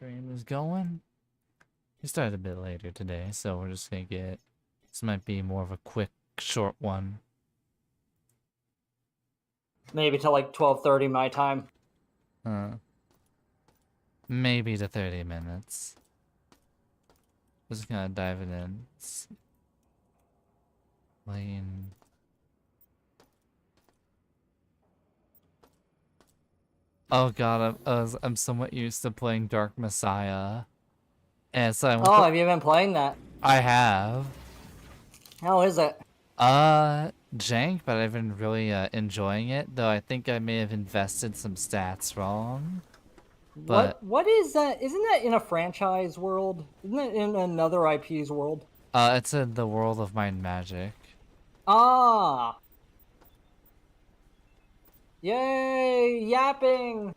Stream is going. We started a bit later today, so we're just gonna get. This might be more of a quick, short one. Maybe till like 12:30 my time. Maybe to 30 minutes. Just gonna dive it in. Playing. Oh god, I'm somewhat used to playing Dark Messiah. And so Oh, have you been playing that? I have. How is it? Jank, but I've been really enjoying it, though I think I may have invested some stats wrong. But what is that? Isn't that in a franchise world? Isn't it in another IP's world? It's in the world of Mind Magic. Ah. Yay, yapping.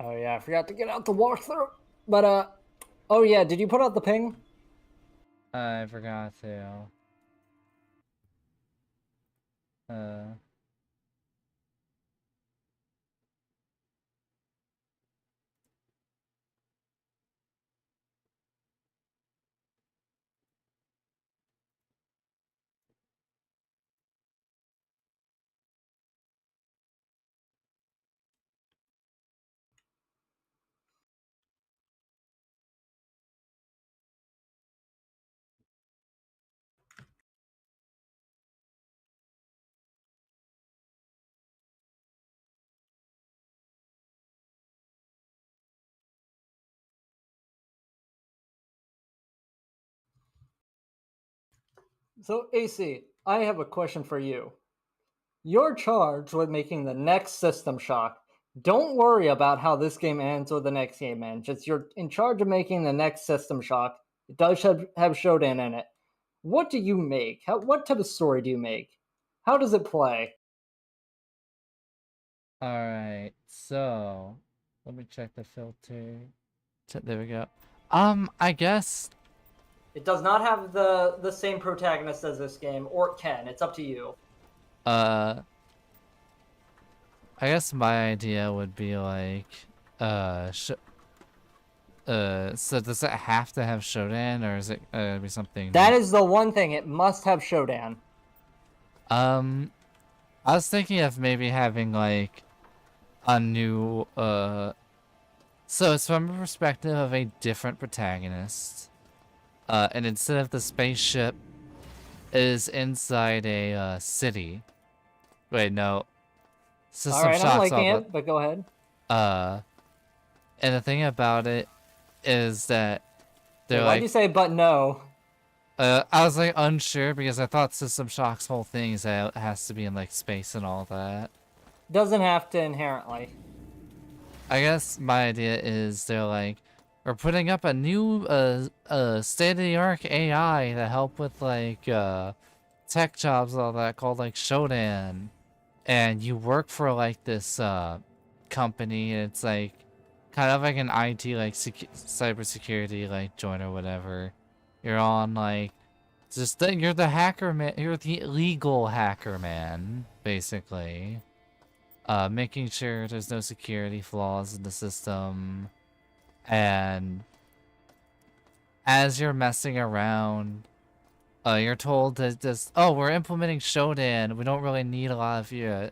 Oh yeah, I forgot to get out the walkthrough. But oh yeah, did you put out the ping? I forgot to. So AC, I have a question for you. You're charged with making the next System Shock. Don't worry about how this game ends or the next game ends. Just you're in charge of making the next System Shock. It does have Shodan in it. What do you make? What type of story do you make? How does it play? Alright, so let me check the filter. There we go. I guess It does not have the same protagonist as this game, or it can. It's up to you. I guess my idea would be like, so does it have to have Shodan, or is it be something? That is the one thing. It must have Shodan. I was thinking of maybe having like a new, so it's from a perspective of a different protagonist. And instead of the spaceship is inside a city. Wait, no. All right, I'm liking it, but go ahead. And the thing about it is that they're why'd you say but no? I was like unsure because I thought System Shock's whole thing is that it has to be in like space and all that. Doesn't have to inherently. I guess my idea is they're like, we're putting up a new state-of-the-art AI to help with like tech jobs and all that called like Shodan. And you work for like this company, and it's like kind of like an IT like cybersecurity like joint or whatever. You're on like you're the hacker man, you're the legal hacker man, basically. Making sure there's no security flaws in the system. And as you're messing around, you're told that this, oh, we're implementing Shodan. We don't really need a lot of you.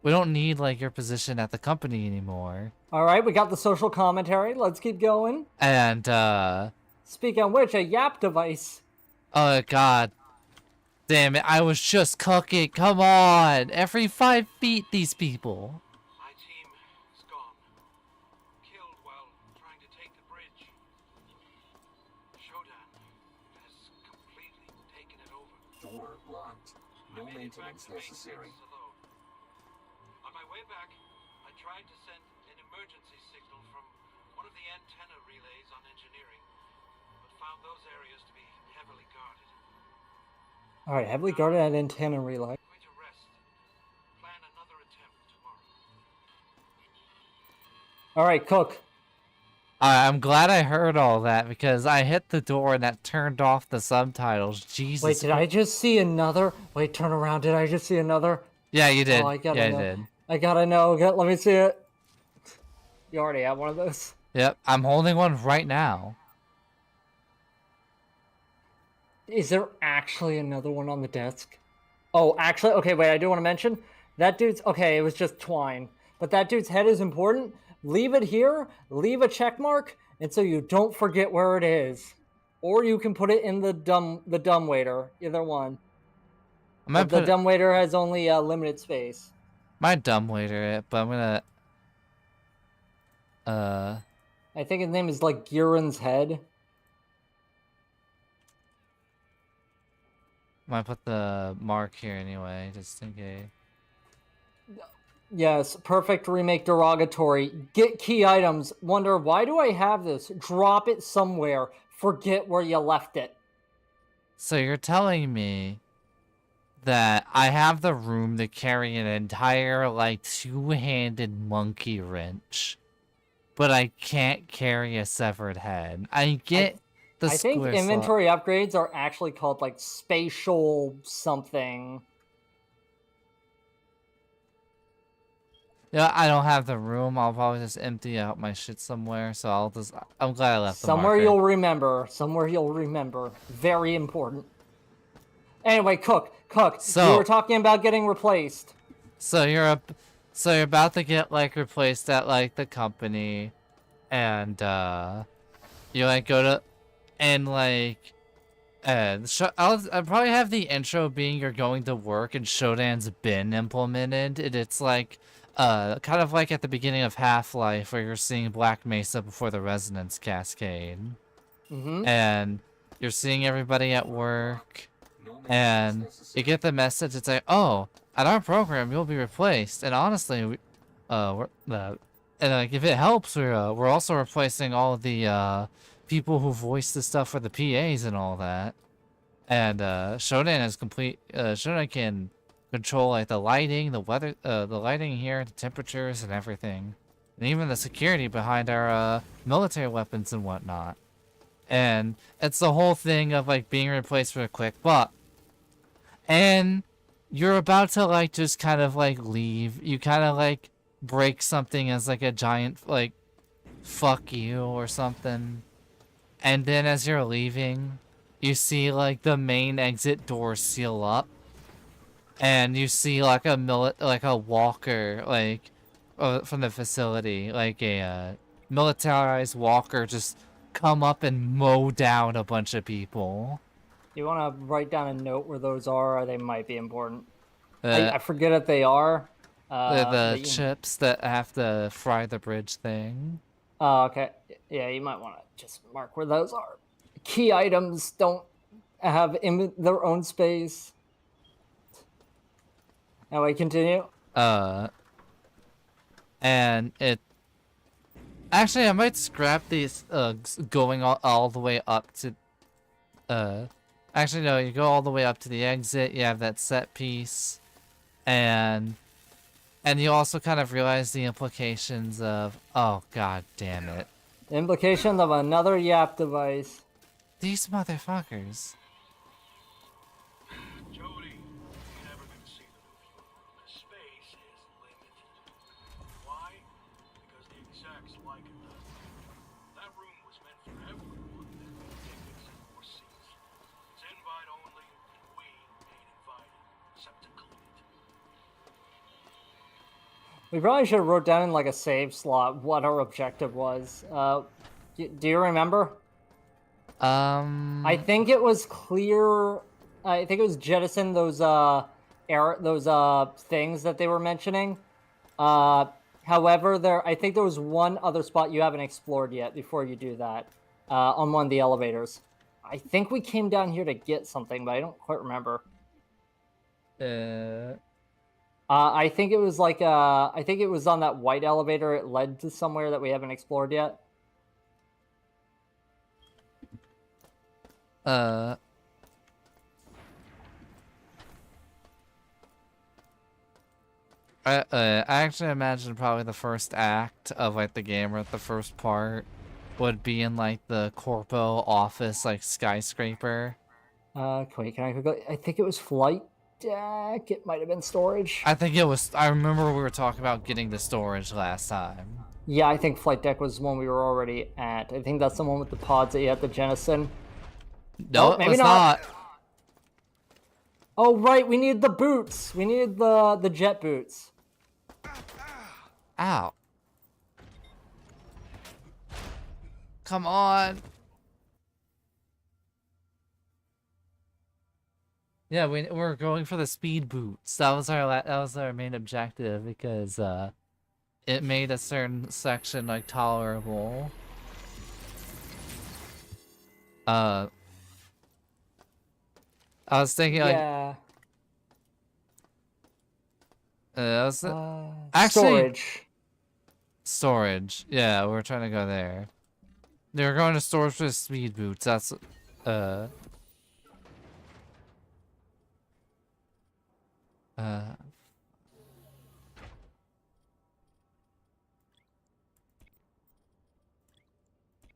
We don't need like your position at the company anymore. All right, we got the social commentary. Let's keep going. And speaking of which, a YAP device. Oh god, Damn it, I was just cooking. Come on. Every 5 feet, these people. My team is gone. Killed while trying to take the bridge. Shodan has completely taken it over. Door locked. No maintenance necessary. Alone. On my way back, I tried to send an emergency signal from one of the antenna relays on engineering, but found those areas to be heavily guarded. All right, heavily guarded at antenna relay. I'm going to rest. Plan another attempt tomorrow. All right, Cook. I'm glad I heard all that because I hit the door and that turned off the subtitles. Jesus. Wait, did I just see another? Wait, turn around. Did I just see another? Yeah, you did. Oh, I gotta yeah, know. you did. I gotta know. Let me see it. You already have one of those. Yep, I'm holding one right now. Is there actually another one on the desk? Oh, actually, okay, wait, I do want to mention, that dude's, okay, it was just twine, but that dude's head is important. Leave it here, leave a check mark, and so you don't forget where it is. Or you can put it in the dumb waiter, either one. The dumb waiter has only limited space. My dumb waiter it, but I'm gonna, I think his name is like Giron's head. Might put the mark here anyway, just in case. Yes, perfect remake derogatory. Get key items. Wonder, why do I have this? Drop it somewhere. Forget where you left it. So you're telling me that I have the room to carry an entire, like, 2-handed monkey wrench, but I can't carry a severed head. I get the I think inventory upgrades are actually called, like, spatial something. Yeah, I don't have the room. I'll probably just empty out my shit somewhere, so I'm glad I left the marker. Somewhere you'll remember. Somewhere you'll remember. Very important. Anyway, Cook, so, you were talking about getting replaced. So you're about to get, like, replaced at, like, the company, and, you, like, go to, and, like, I'll probably have the intro being you're going to work and Shodan's been implemented, and it's, like, kind of like at the beginning of Half-Life where you're seeing Black Mesa before the Resonance Cascade. Mm-hmm. And you're seeing everybody at work, and you get the message, it's like, oh, at our program, you'll be replaced. And honestly, and like, if it helps, we're also replacing all of the, people who voice the stuff for the PAs and all that. And, Shodan is Shodan can control, like, the lighting, the weather, the lighting here, the temperatures and everything. And even the security behind our, military weapons and whatnot. And it's the whole thing of, like, being replaced for a quick buck. And you're about to, like, just kind of, like, leave. You kind of, like, break something as, like, a giant, like, fuck you or something. And then as you're leaving, you see, like, the main exit door seal up. And you see, like, a walker, like, from the facility, like a militarized walker just come up and mow down a bunch of people. You want to write down a note where those are, or they might be important. I forget if they are. The chips that have to fry the bridge thing. Oh, okay. Yeah, you might want to just mark where those are. Key items don't have their own space. Now I continue. And it... Actually, I might scrap these, going all the way up to... Actually, no, you go all the way up to the exit, you have that set piece, and you also kind of realize the implications of... Oh, god damn it. The implication of another YAP device. These motherfuckers. Jody, you're never gonna see the roof. The space is limited. Why? Because the execs like it that way. That room was meant for everyone that had tickets and more seats. It's invite only, and we ain't invited, except to clean it. We probably should have wrote down in like a save slot what our objective was. Do you remember? I think it was clear I think it was jettison those things that they were mentioning. However, I think there was one other spot you haven't explored yet before you do that. On one of the elevators. I think we came down here to get something, but I don't quite remember. I think it was like I think it was on that white elevator. It led to somewhere that we haven't explored yet. I actually imagine probably the first act of like the game, or the first part, would be in like the corpo office, like skyscraper. Wait, can I go? I think it was flight deck. It might have been storage. I think it was. I remember we were talking about getting the storage last time. Yeah, I think flight deck was one we were already at. I think that's the one with the pods that you have to jettison. No, Oh, maybe it's not. not. Oh right, we needed the boots. We needed the jet boots. Ow. Come on. Yeah, we're going for the speed boots. That was our main objective, because it made a certain section like tolerable. I was thinking like Yeah. actually Storage. Yeah, we're trying to go there. They're going to storage for the speed boots. That's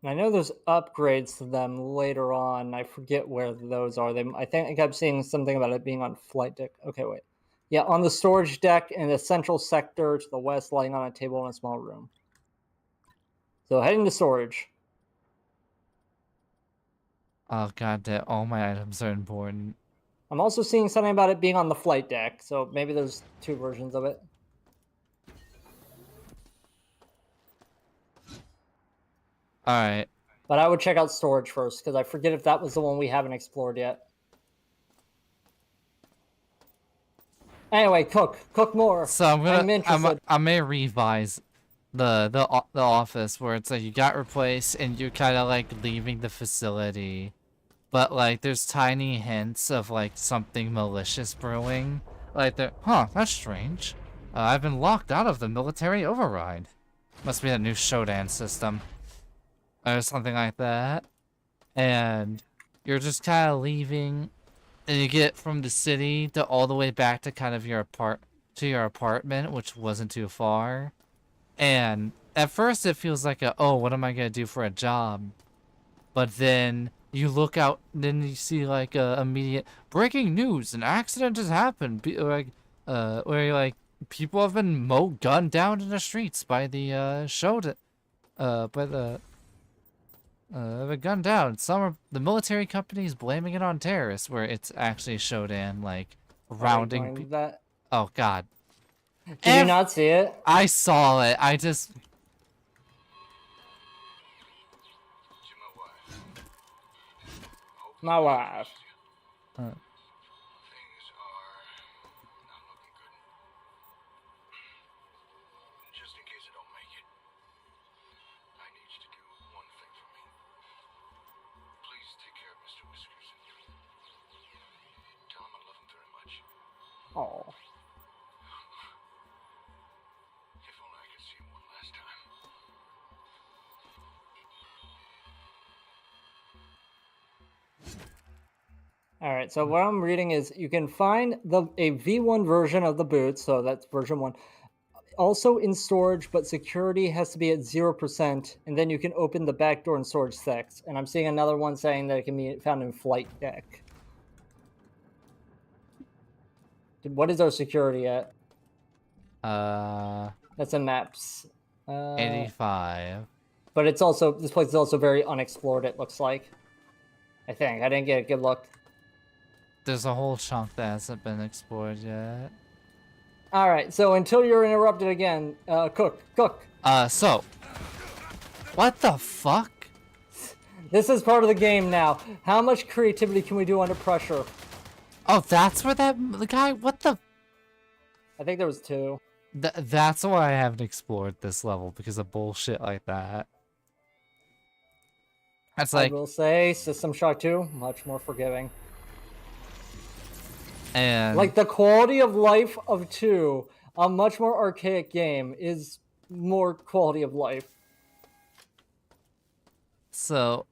I know there's upgrades to them later on. I forget where those are. I think I kept seeing something about it being on flight deck. Okay, wait. Yeah, on the storage deck in the central sector to the west, lying on a table in a small room. So heading to storage. Oh god damn, all my items are important. I'm also seeing something about it being on the flight deck, so maybe there's two versions of it. Alright. But I would check out storage first, because I forget if that was the one we haven't explored yet. Anyway, cook more. So I'm interested. I may revise the office where it's like you got replaced and you're kind of like leaving the facility, but like there's tiny hints of like something malicious brewing. Like that's strange. I've been locked out of the military override. Must be a new Shodan system. Or something like that. And you're just kind of leaving, and you get from the city to all the way back to kind of your apartment, which wasn't too far. And at first it feels like oh, what am I gonna do for a job? But then you look out, then you see like immediate breaking news: an accident has happened. Where like people have been gunned down in the streets by the Shodan, been gunned down. The military companies blaming it on terrorists, where it's actually Shodan like rounding. That. Oh god. Did you not see it? I saw it. I just. My wife. Things are not looking good. Just in case I don't make it, I need you to do one thing for me. Please take care of Mr. Whiskers. Tell him I love him very much. Oh. If only I could see him one last time. All right, so what I'm reading is you can find a V1 version of the boot, so that's version 1, also in storage, but security has to be at 0%, and then you can open the back door in storage 6. And I'm seeing another one saying that it can be found in flight deck. What is our security at? That's in maps. 85. But this place is also very unexplored, it looks like. I think. I didn't get a good look. There's a whole chunk that hasn't been explored yet. Alright, so until you're interrupted again, cook. So. What the fuck? This is part of the game now. How much creativity can we do under pressure? Oh, that's where the guy. What the? I think there was 2. That's why I haven't explored this level because of bullshit like that. It's I like, will say, System Shock 2, much more forgiving. and Like, the quality of life of 2, a much more archaic game, is more quality of life. so,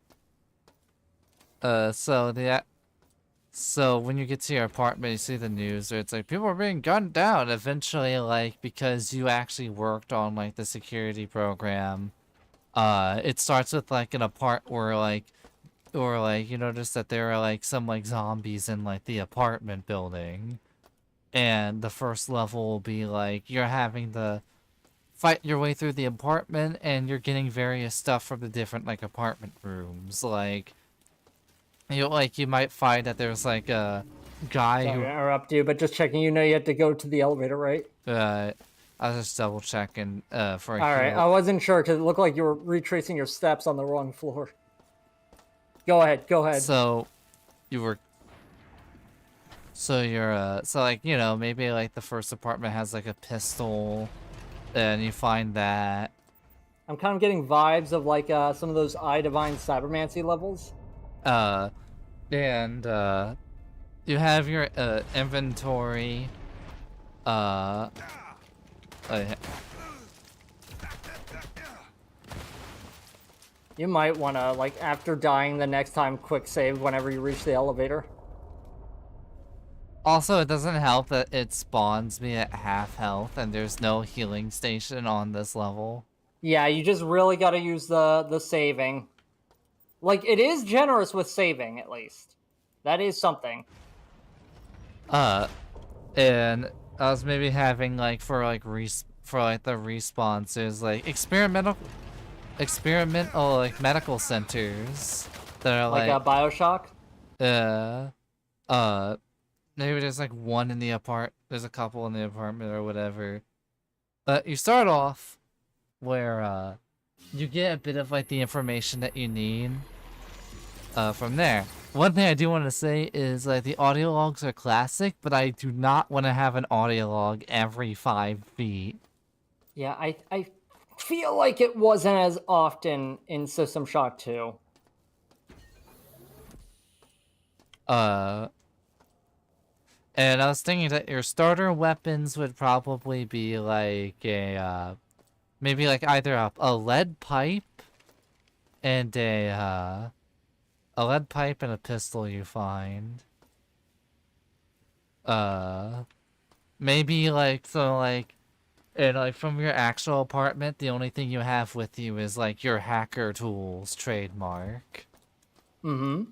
so when you get to your apartment, you see the news, where it's like people are being gunned down. Eventually, like because you actually worked on like the security program. It starts with like an apart where like, or like you notice that there are like some like zombies in like the apartment building, and the first level will be like you're having to fight your way through the apartment, and you're getting various stuff from the different like apartment rooms. Like you might find that there's like a guy Sorry who to interrupt you, but just checking, you have to go to the elevator, right? I was just double checking for a Alright, heal. I wasn't sure because it looked like you were retracing your steps on the wrong floor. Go ahead, go ahead. So you were so you're so like maybe like the first apartment has like a pistol, and you find that I'm kind of getting vibes of like some of those I Divine Cybermancy levels. and you have your inventory. Uh, You might want to, like, after dying the next time, quick save whenever you reach the elevator. Also, it doesn't help that it spawns me at half health, and there's no healing station on this level. Yeah, you just really got to use the saving. Like, it is generous with saving, at least. That is something. And I was maybe having like for like the responses like experimental like medical centers that are Like like Bioshock. uh maybe there's like one in the there's a couple in the apartment or whatever. But you start off where you get a bit of like the information that you need from there. One thing I do want to say is like the audio logs are classic, but I do not want to have an audio log every 5 feet. Yeah, I feel like it wasn't as often in System Shock 2. And I was thinking that your starter weapons would probably be like a maybe like either a lead pipe and a lead pipe and a pistol you find. Maybe like so like and like from your actual apartment, the only thing you have with you is like your hacker tools trademark. Mm-hmm.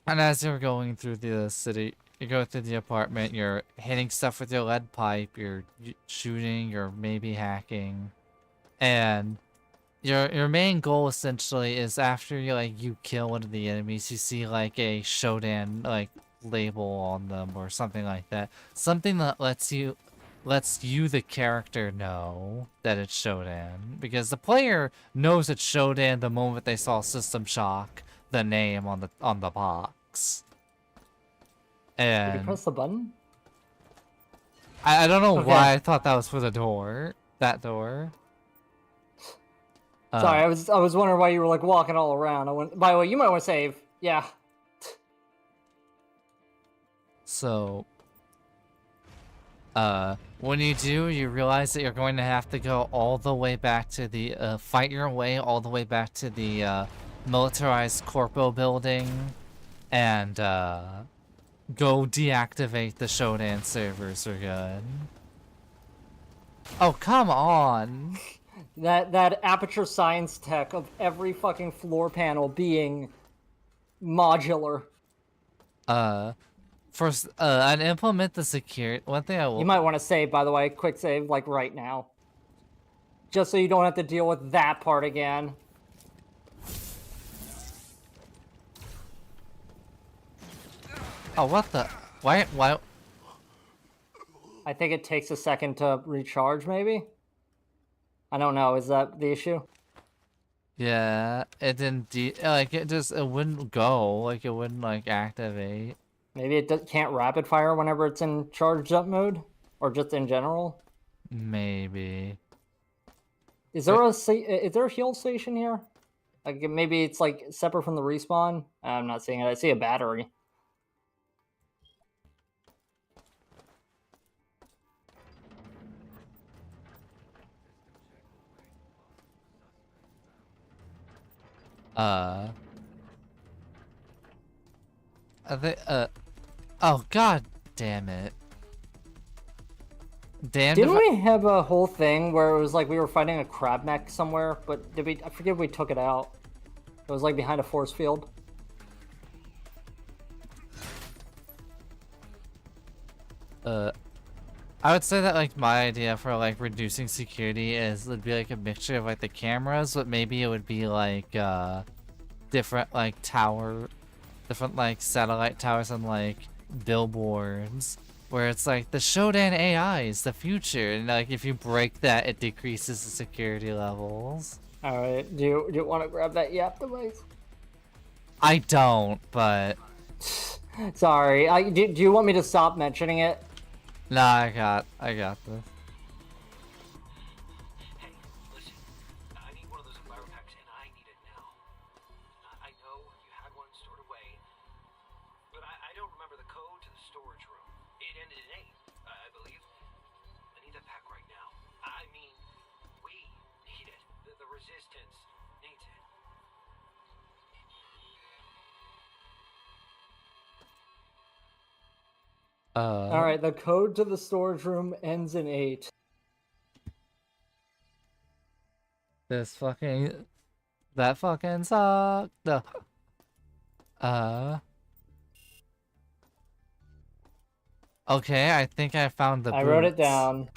And as you're going through the city, you go through the apartment, you're hitting stuff with your lead pipe, you're shooting, you're maybe hacking. And your main goal essentially is after you kill one of the enemies, you see like a Shodan like label on them or something like that. Something that lets you the character know that it's Shodan, because the player knows it's Shodan the moment they saw System Shock, the name on the box. Did you And press the button? I don't know Okay. why I thought that was for the door. That door. Sorry, I was wondering why you were like walking all around. By the way, you might want to save. Yeah. So, when you do, you realize that you're going to have to go all the way back to the, fight your way all the way back to the, militarized corpo building, and, go deactivate the Shodan servers for good. Oh, come on! That aperture science tech of every fucking floor panel being modular. First, I'd implement the security. One thing I will. You might want to save, by the way, quick save, like right now. Just so you don't have to deal with that part again. Oh, what the? Why? I think it takes a second to recharge, maybe? I don't know, is that the issue? Yeah, it didn't like it wouldn't go, like it wouldn't like activate. Maybe it can't rapid fire whenever it's in charged up mode, or just in general. Maybe. Is there a heal station here? Like maybe it's like separate from the respawn. I'm not seeing it. I see a battery. I think oh god damn it. Damn. Didn't we have a whole thing where it was like we were fighting a crab mech somewhere, but did we? I forget if we took it out. It was like behind a force field. I would say that like my idea for like reducing security would be like a mixture of like the cameras, but maybe it would be like different like different like satellite towers and like billboards, where it's like the Shodan AI is the future, and like if you break that, it decreases the security levels. All right. Do you want to grab that YAP device? I don't, but Sorry. Do you want me to stop mentioning it? nah, I got this. Hey, listen. I need one of those enviropacks, and I need it now. I know you had one stored away, but I don't remember the code to the storage room. It ended in 8, I believe. I need that pack right now. I mean, we need it. The Resistance needs it. All right. The code to the storage room ends in 8. That fucking sucked. Okay, I think I found the I wrote it boots. down.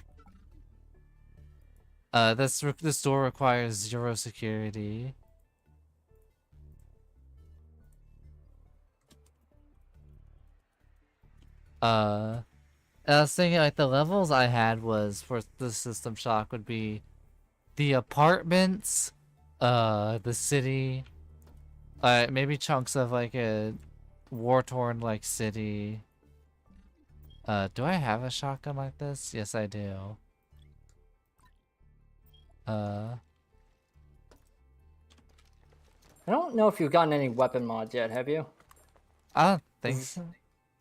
This door requires 0 security. I was thinking like the levels I had was for the System Shock would be the apartments, the city, maybe chunks of like a war-torn like city. Do I have a shotgun like this? Yes, I do. I don't know if you've gotten any weapon mods yet, have you? I don't think so.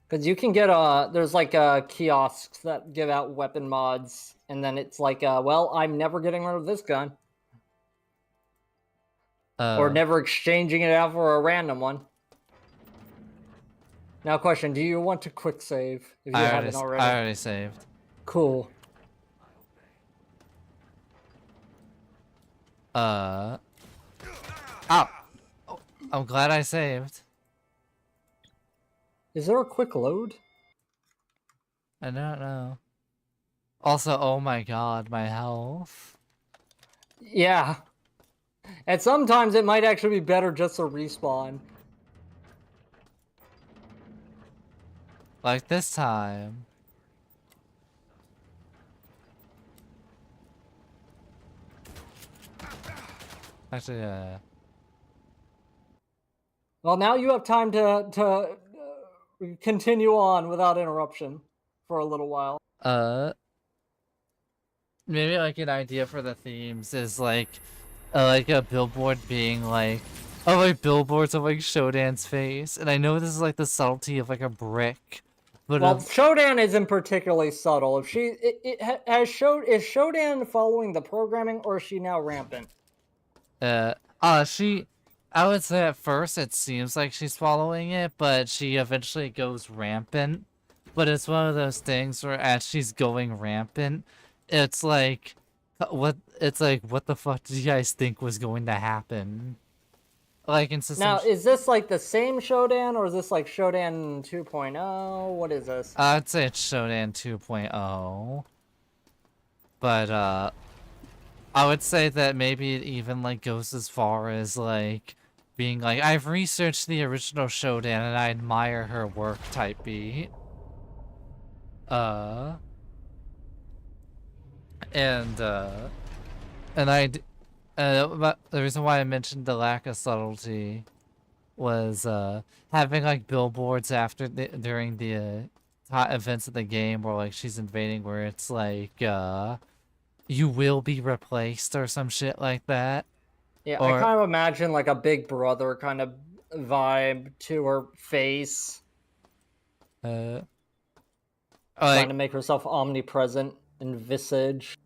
Because you can get there's like kiosks that give out weapon mods, and then it's like, well, I'm never getting rid of this gun, or never exchanging it out for a random one. Now, question: do you want to quick save if you haven't already? I already saved. Cool. Ow. Oh, I'm glad I saved. Is there a quick load? I don't know. Also, oh my god, my health. Yeah. And sometimes it might actually be better just to respawn. Like this time. Actually, Well, now you have time to continue on without interruption for a little while. maybe like an idea for the themes is like a billboard being like, oh, like billboards of like Shodan's face, and I know this is like the subtlety of like a brick, but Well, Shodan isn't particularly subtle. If is Shodan following the programming, or is she now rampant? I would say at first it seems like she's following it, but she eventually goes rampant. But it's one of those things where as she's going rampant, it's like, what the fuck did you guys think was going to happen? Like in System Now, is this like the same Shodan, or is this like Shodan 2.0? What is this? I'd say it's Shodan 2.0. But, I would say that maybe it even, like, goes as far as, like, being like, I've researched the original Shodan and I admire her work type beat. And But the reason why I mentioned the lack of subtlety was having like billboards during the events of the game where like she's invading, where it's like you will be replaced or some shit like that. Yeah, I Or kind of imagine like a Big Brother kind of vibe to her face, uh trying like to make herself omnipresent and visage.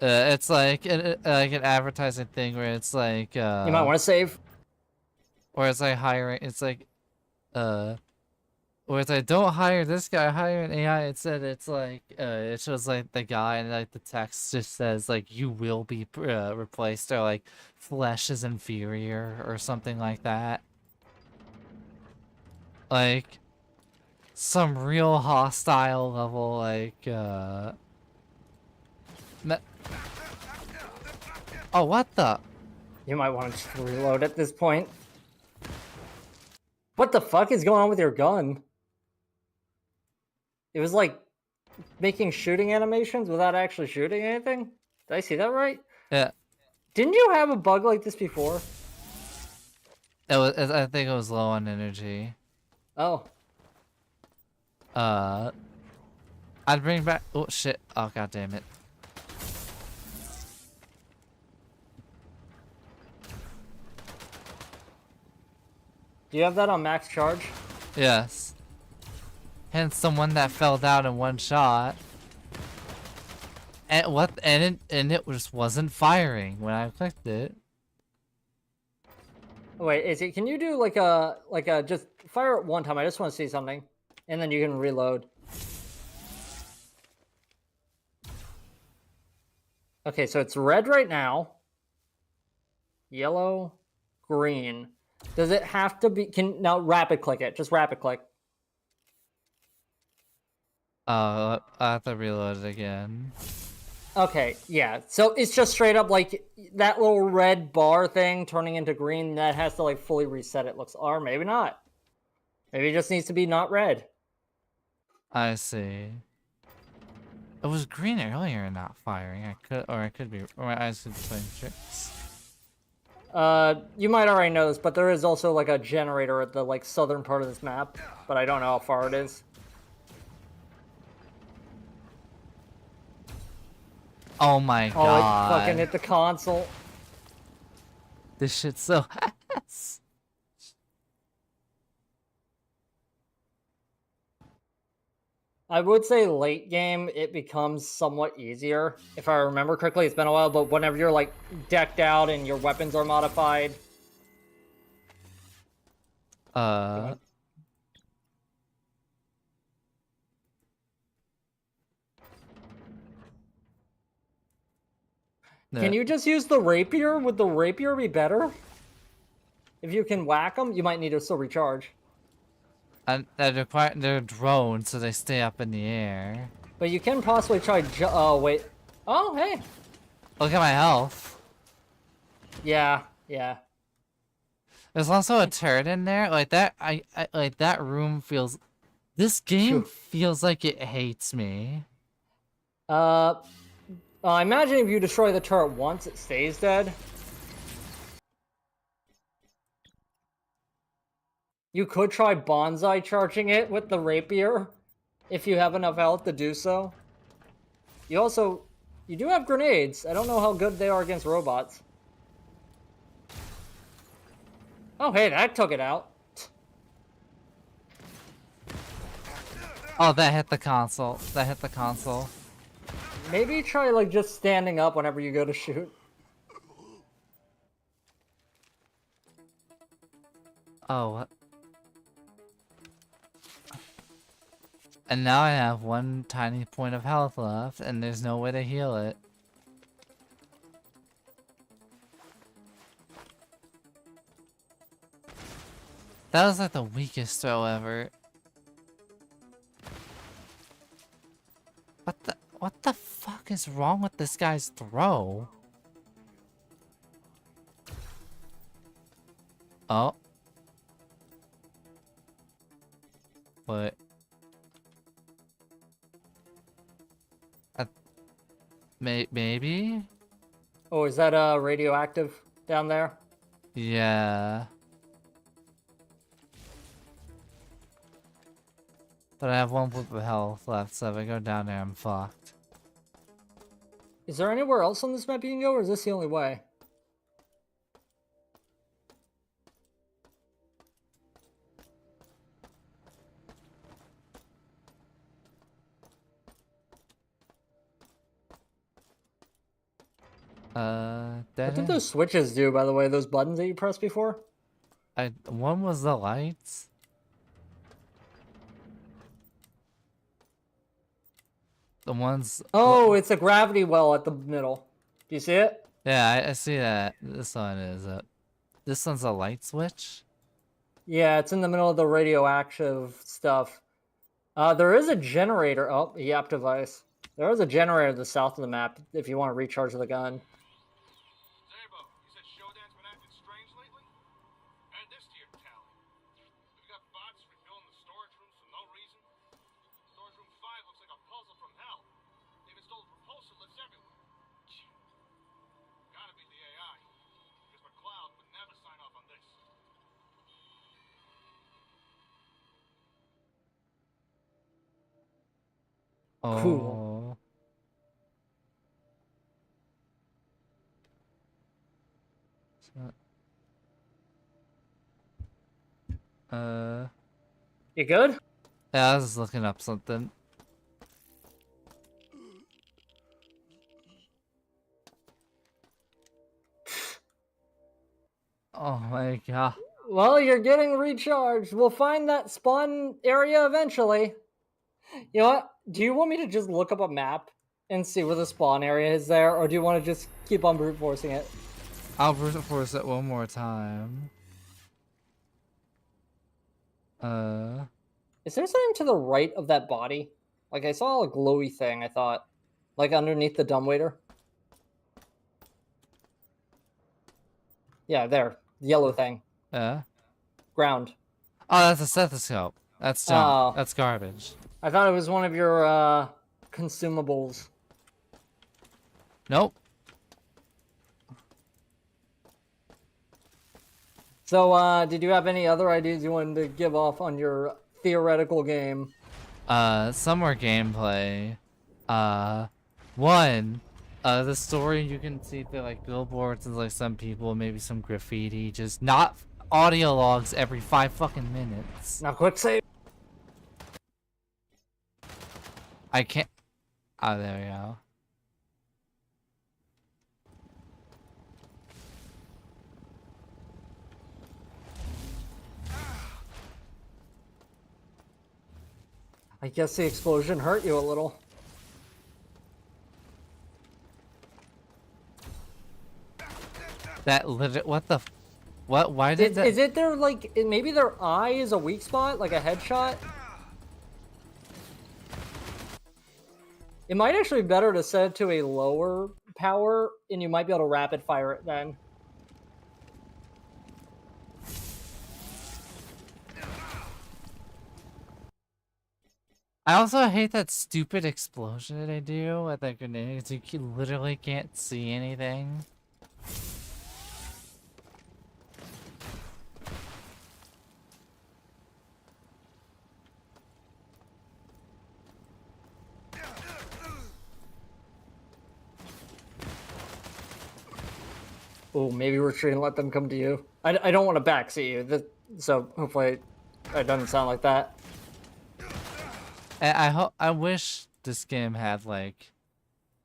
it's like an advertising thing where it's like You might want to save. where it's like hiring, it's like uh where it's like, don't hire this guy, hire an AI. Instead, it's like, it shows like the guy, and like the text just says like, you will be replaced, or like, flesh is inferior, or something like that. Like, some real hostile level, like, oh, what the? You might want to just reload at this point. What the fuck is going on with your gun? It was like making shooting animations without actually shooting anything? Did I see that right? Yeah, Didn't you have a bug like this before? I think it was low on energy. Oh. I'd bring back, oh shit, oh god damn it. Do you have that on max charge? Yes. Hence the one that fell down in one shot. And it just wasn't firing when I clicked it. Wait, is it? Can you do like a just fire it one time? I just want to see something, and then you can reload. Okay, so it's red right now. Yellow, green. Does it have to be? Can now rapid click it? Just rapid click. I have to reload it again. Okay, yeah. So it's just straight up like that little red bar thing turning into green. That has to like fully reset it. Looks, or maybe not. Maybe it just needs to be not red. I see. It was green earlier and not firing. I could be, or my eyes could be playing tricks. You might already know this, but there is also like a generator at the like southern part of this map, but I don't know how far it is. Oh my god. Oh, it fucking hit the console. This shit's so ass. I would say late game, it becomes somewhat easier. If I remember correctly, it's been a while, but whenever you're like decked out and your weapons are modified. Can you just use the rapier? Would the rapier be better? If you can whack them, you might need to still recharge. And they're drones, so they stay up in the air. But you can possibly try. Oh wait. Oh hey. Look at my health. Yeah, yeah. There's also a turret in there. Like that. I like that room feels. This game feels like it hates me. I imagine if you destroy the turret once, it stays dead. You could try bonsai charging it with the rapier, if you have enough health to do so. You do have grenades. I don't know how good they are against robots. Oh, hey, that took it out. Oh, that hit the console. That hit the console. Maybe try, like, just standing up whenever you go to shoot. Oh, what? And now I have one tiny point of health left, and there's no way to heal it. That was like the weakest throw ever. What the fuck is wrong with this guy's throw? Oh. What? Maybe? Oh, is that radioactive down there? Yeah. But I have one blip of health left, so if I go down there, I'm fucked. Is there anywhere else on this map you can go, or is this the only way? What Dead did end? those switches do, by the way? Those buttons that you pressed before? One was the lights. The ones... Oh, it's a gravity well at the middle. Do you see it? Yeah, I see that. This one is a... This one's a light switch? Yeah, it's in the middle of the radioactive stuff. There is a generator. Oh, YAP device. There is a generator to the south of the map if you want to recharge the gun. Zabo, you said Shodan's been acting strange lately? Add this to your tally. We've got bots refilling the storage rooms for no reason. Storage room 5 looks like a puzzle from hell. They've installed repulsor lifts everywhere. Gotta be the AI. Because McCloud would never sign off on this. Cool. Oh. You good? Yeah, I was just looking up something. Oh my god. Well, you're getting recharged. We'll find that spawn area eventually. You know what? Do you want me to just look up a map and see where the spawn area is there, or do you want to just keep on brute forcing it? I'll brute force it one more time. Is there something to the right of that body? Like, I saw a glowy thing, I thought. Like, underneath the dumbwaiter? Yeah, there. The yellow thing. Yeah? Ground. Oh, that's a stethoscope. That's junk. Oh. That's garbage. I thought it was one of your, consumables. Nope. So, did you have any other ideas you wanted to give off on your theoretical game? Some more gameplay. One, the story you can see through like billboards and like some people, maybe some graffiti, just not audio logs every 5 fucking minutes. Now, quick save. I can't. Oh, there we go. I guess the explosion hurt you a little. That what the, what? Why did that? Is it their, like, maybe their eye is a weak spot, like a headshot? It might actually be better to set it to a lower power, and you might be able to rapid fire it then. I also hate that stupid explosion that they do at that grenade. 'Cause you literally can't see anything. Oh, maybe we're trying to let them come to you. I don't want to backseat you, so hopefully it doesn't sound like that. And I wish this game had like,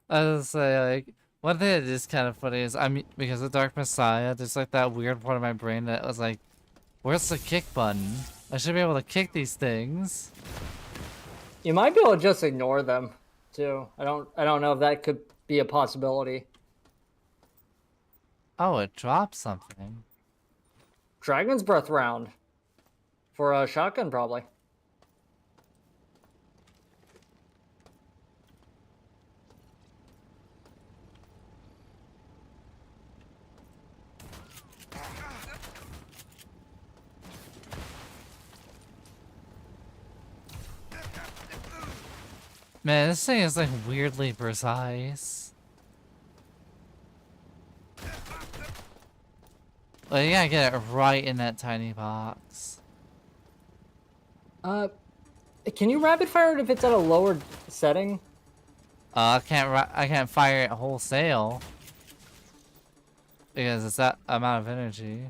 I was say like, one thing that is kind of funny is because of Dark Messiah, there's like that weird part of my brain that was like, where's the kick button? I should be able to kick these things. You might be able to just ignore them too. I don't know if that could be a possibility. Oh, it dropped something. Dragon's Breath round. For a shotgun, probably. Man, this thing is like weirdly precise. Well, you gotta get it right in that tiny box. Can you rapid fire it if it's at a lower setting? I can't fire it wholesale because it's that amount of energy.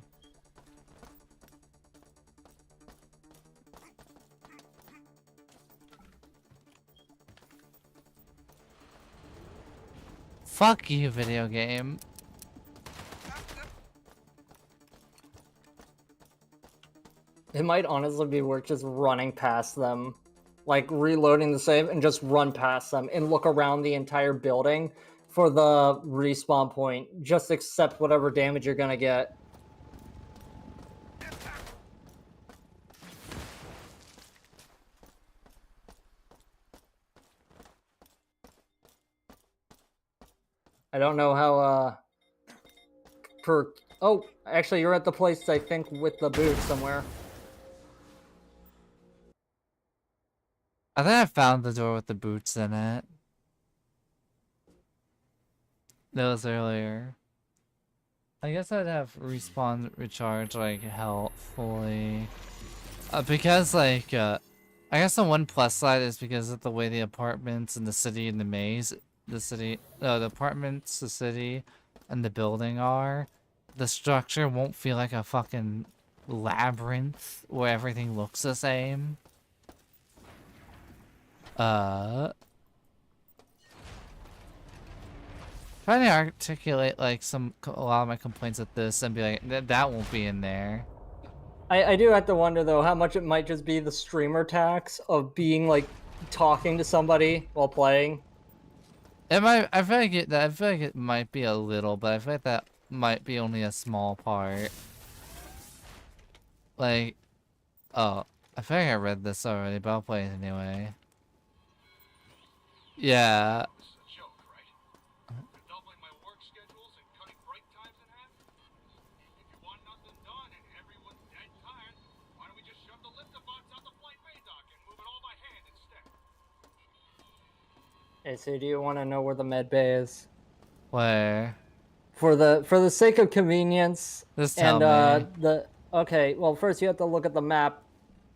Fuck you, video game. It might honestly be worth just running past them. Like reloading the save and just run past them and look around the entire building for the respawn point. Just accept whatever damage you're gonna get. I don't know how, oh, actually, you're at the place, I think, with the boot somewhere. I think I found the door with the boots in it. That was earlier. I guess I'd have respawn recharge, like, helpfully. Because, like, I guess the one plus side is because of the way the apartments and the city and the maze, the apartments, the city, and the building are, the structure won't feel like a fucking labyrinth where everything looks the same. Trying to articulate, like, a lot of my complaints with this and be like, that won't be in there. I do have to wonder though how much it might just be the streamer tax of being like talking to somebody while playing. It might. I feel like it might be a little, but I feel like that might be only a small part. Like, oh, I feel like I read this already, but I'll play it anyway. Yeah. This is a joke, right? You're doubling my work schedules and cutting break times in half? If you want nothing done and everyone's dead tired, why don't we just shove the lifter box out the flight bay dock and move it all by hand instead? Hey, so do you want to know where the med bay is? Where? For the sake of convenience, Just and tell me. okay, well first you have to look at the map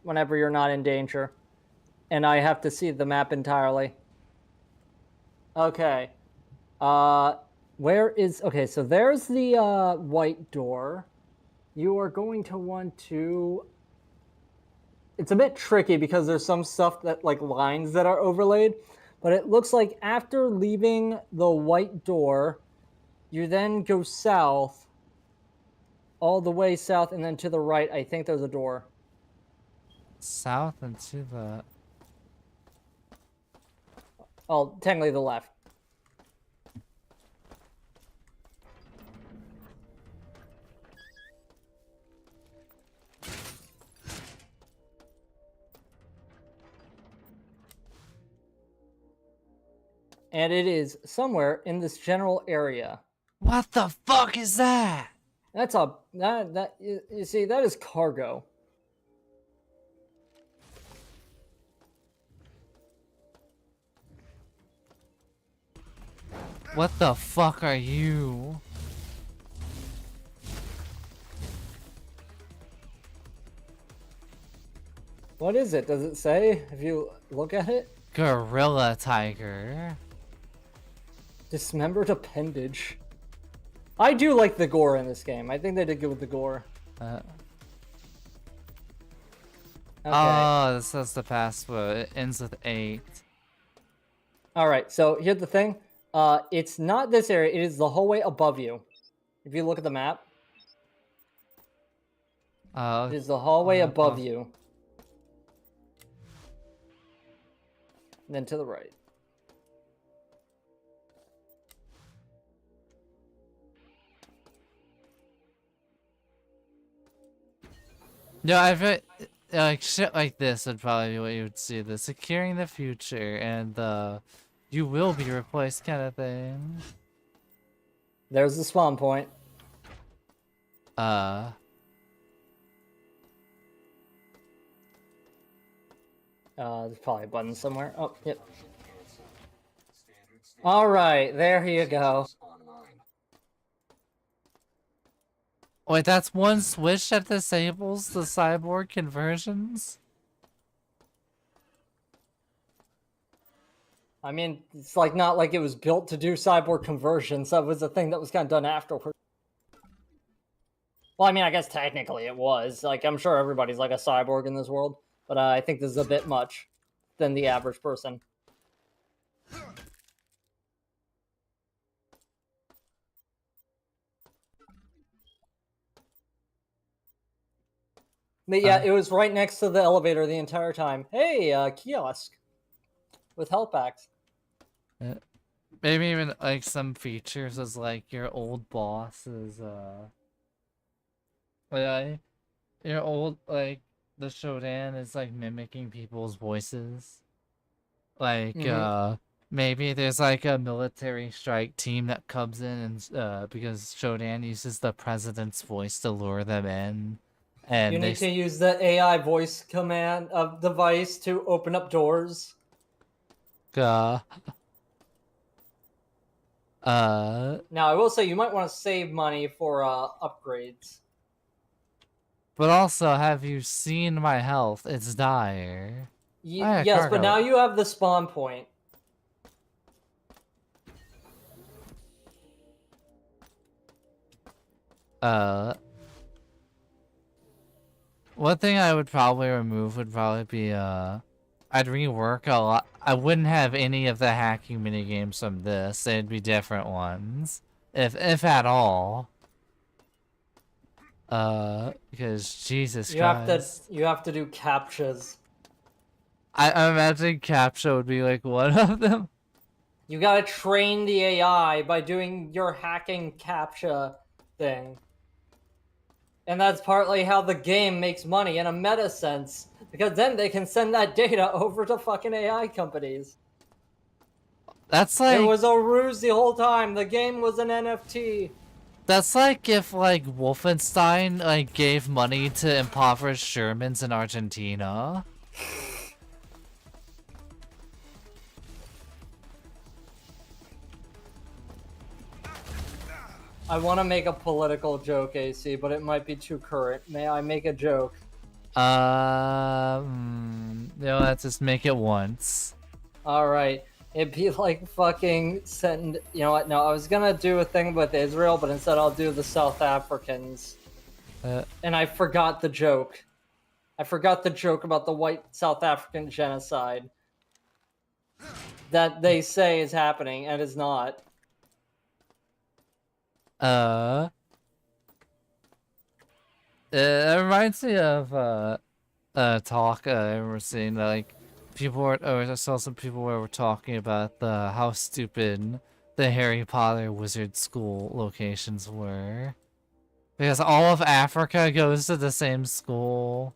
whenever you're not in danger, and I have to see the map entirely. Okay, where is okay? So there's the white door. You are going to want to. It's a bit tricky because there's some stuff that like lines that are overlaid, but it looks like after leaving the white door, you then go south, all the way south, and then to the right, I think there's a door. South and to the. Oh, technically the left. And it is somewhere in this general area. What the fuck is that? That's you see, that is cargo. What the fuck are you? What is it? Does it say if you look at it? Gorilla tiger. Dismembered appendage. I do like the gore in this game. I think they did good with the gore. Okay. Okay. Oh, this is the password. It ends with 8. All right. So here's the thing. It's not this area. It is the hallway above you. If you look at the map, it is the hallway above you. And then to the right. No, I feel like shit like this would probably be what you would see. The securing the future and the you will be replaced kind of thing. There's the spawn point. There's probably a button somewhere. Oh, yep. All right, there you go. Wait, that's one switch that disables the cyborg conversions? I mean, it's like not like it was built to do cyborg conversions. That was a thing that was kind of done afterwards. Well, I mean, I guess technically it was. Like, I'm sure everybody's like a cyborg in this world, but I think this is a bit much than the average person. But yeah, it was right next to the elevator the entire time. Hey, kiosk with health packs. Maybe even like some features as like your old boss is like your old like the Shodan is like mimicking people's voices. Like maybe there's like a military strike team that comes in and because Shodan uses the president's voice to lure them in. And you need to use the AI voice command of device to open up doors. Now I will say you might want to save money for upgrades. But also, have you seen my health? It's dire. Yes, but now you have the spawn point. One thing I would probably remove would probably be, I'd rework a lot. I wouldn't have any of the hacking minigames from this. They'd be different ones. If at all. Because Jesus Christ. You have to do captchas. I imagine CAPTCHA would be like one of them. You gotta train the AI by doing your hacking CAPTCHA thing. And that's partly how the game makes money in a meta sense, because then they can send that data over to fucking AI companies. That's like... It was a ruse the whole time. The game was an NFT. That's like if, like, Wolfenstein, like, gave money to impoverished Germans in Argentina. I want to make a political joke, AC, but it might be too current. May I make a joke? Let's just make it once. Alright. It'd be like fucking send... You know what? No, I was gonna do a thing with Israel, but instead I'll do the South Africans. And I forgot the joke. I forgot the joke about the white South African genocide. That they say is happening, and is not. It reminds me of, talk I remember seeing, like, people were, I saw some people where were talking about how stupid the Harry Potter wizard school locations were. Because all of Africa goes to the same school.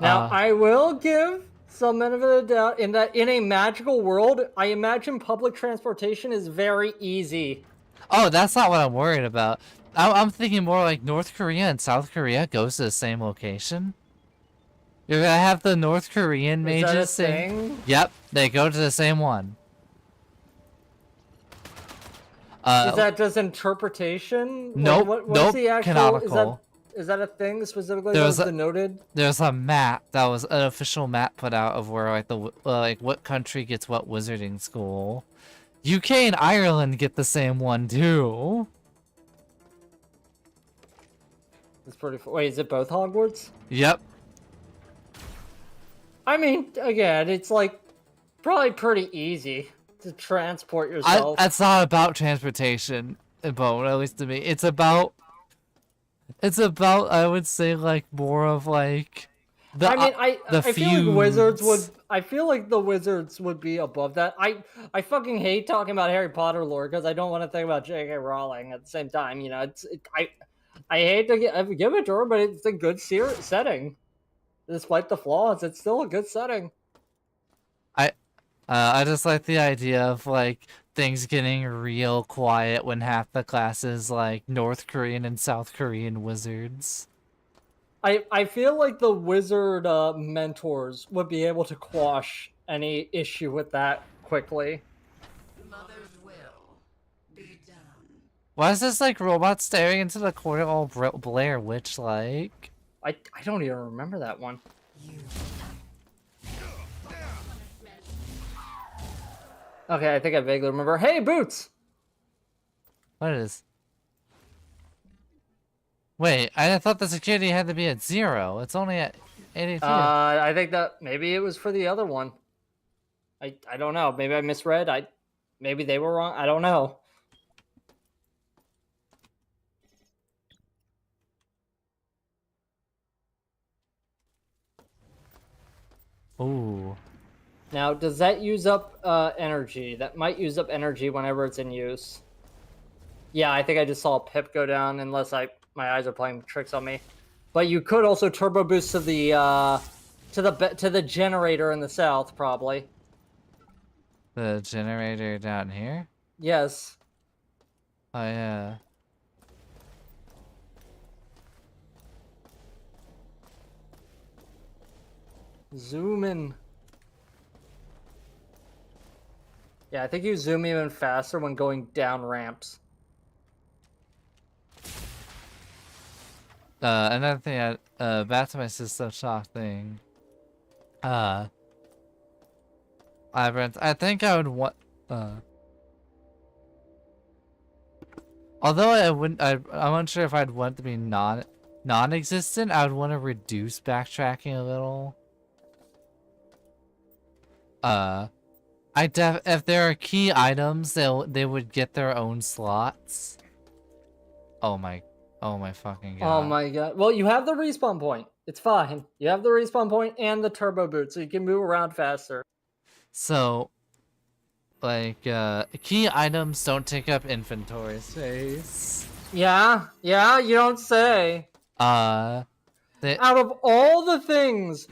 Now, I will give some benefit of the doubt in that in a magical world, I imagine public transportation is very easy. Oh, that's not what I'm worried about. I'm thinking more like North Korea and South Korea goes to the same location. You're gonna have the North Korean mages. Is that a thing? Yep, they go to the same one. Is that just interpretation? Nope, what's the actual, canonical. Is that a thing specifically that was denoted? There's a map that was an official map put out of where like what country gets what wizarding school. UK and Ireland get the same one too. It's pretty. Wait, is it both Hogwarts? Yep. I mean, again, it's like probably pretty easy to transport yourself. That's not about transportation, Bone, at least to me. It's about I would say like more of like the I feel like wizards would. I feel like the wizards would be above that. I fucking hate talking about Harry Potter lore because I don't want to think about J.K. Rowling at the same time. You know, I hate to give it to her, but it's a good setting. Despite the flaws, it's still a good setting. I just like the idea of like things getting real quiet when half the class is like North Korean and South Korean wizards. I feel like the wizard mentors would be able to quash any issue with that quickly. Mother's will be done. Why is this like robot staring into the corner all Blair Witch like? I don't even remember that one. Okay, I think I vaguely remember. Hey, Boots! What is? Wait, I thought the security had to be at 0. It's only at 82. I think that maybe it was for the other one. I don't know. Maybe I misread. Maybe they were wrong. I don't know. Ooh. Now, does that use up energy? That might use up energy whenever it's in use. Yeah, I think I just saw a pip go down, unless my eyes are playing tricks on me. But you could also turbo boost to the generator in the south, probably. The generator down here? Yes. Oh, yeah. Zoom in. Yeah, I think you zoom even faster when going down ramps. Another thing, back to my System Shock thing. I think I would want, although I wouldn't, I'm unsure if I'd want it to be non-existent, I would want to reduce backtracking a little. If there are key items, they would get their own slots. Oh my fucking god. Oh my god. Well, you have the respawn point. It's fine. You have the respawn point and the turbo boot, so you can move around faster. So, like, key items don't take up inventory space. Yeah, you don't say. They, Out of all the things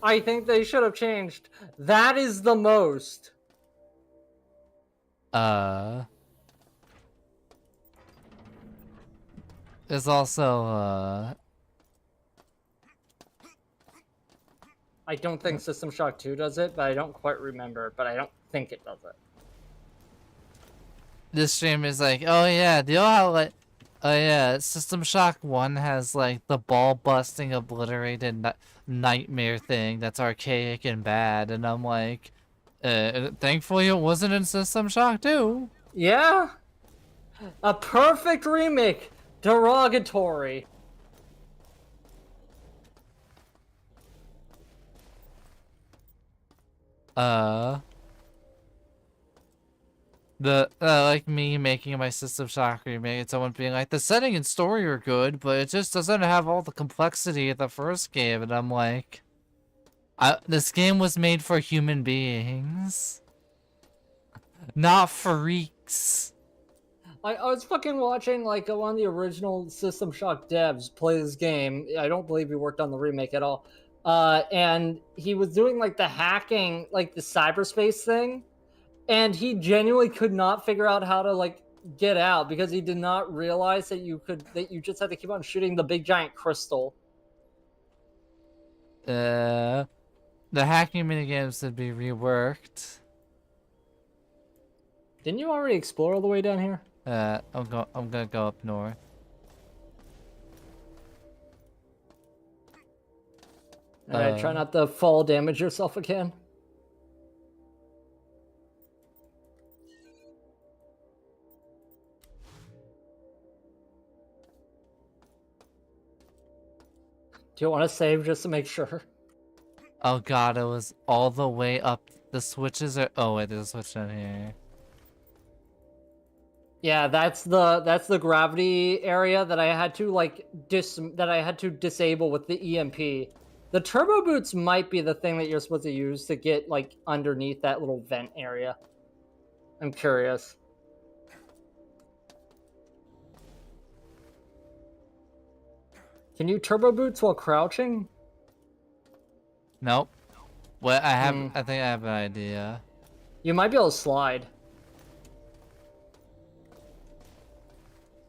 I think they should have changed, that is the most. there's also, I don't think System Shock 2 does it, but I don't quite remember, but I don't think it does it. this stream is like, oh yeah, do you know how, like, oh yeah, System Shock 1 has, like, the ball-busting, obliterated nightmare thing that's archaic and bad, and I'm like, thankfully it wasn't in System Shock 2. Yeah? A perfect remake. Derogatory. Like me making my System Shock remake and someone being like, the setting and story are good, but it just doesn't have all the complexity of the first game, and I'm like, this game was made for human beings, not freaks. I was fucking watching like one of the original System Shock devs play this game. I don't believe he worked on the remake at all. And he was doing like the hacking, like the cyberspace thing, and he genuinely could not figure out how to like get out because he did not realize that you just had to keep on shooting the big giant crystal. The hacking minigames should be reworked. Didn't you already explore all the way down here? I'm gonna go up north. Alright, try not to fall damage yourself again. Do you want to save just to make sure? Oh god, it was all the way up. The switches are. Oh wait, there's a switch down here. Yeah, that's the gravity area that I had to like disable with the EMP. The turbo boots might be the thing that you're supposed to use to get like underneath that little vent area. I'm curious. Can you turbo boots while crouching? Nope. Well, I think I have an idea. You might be able to slide.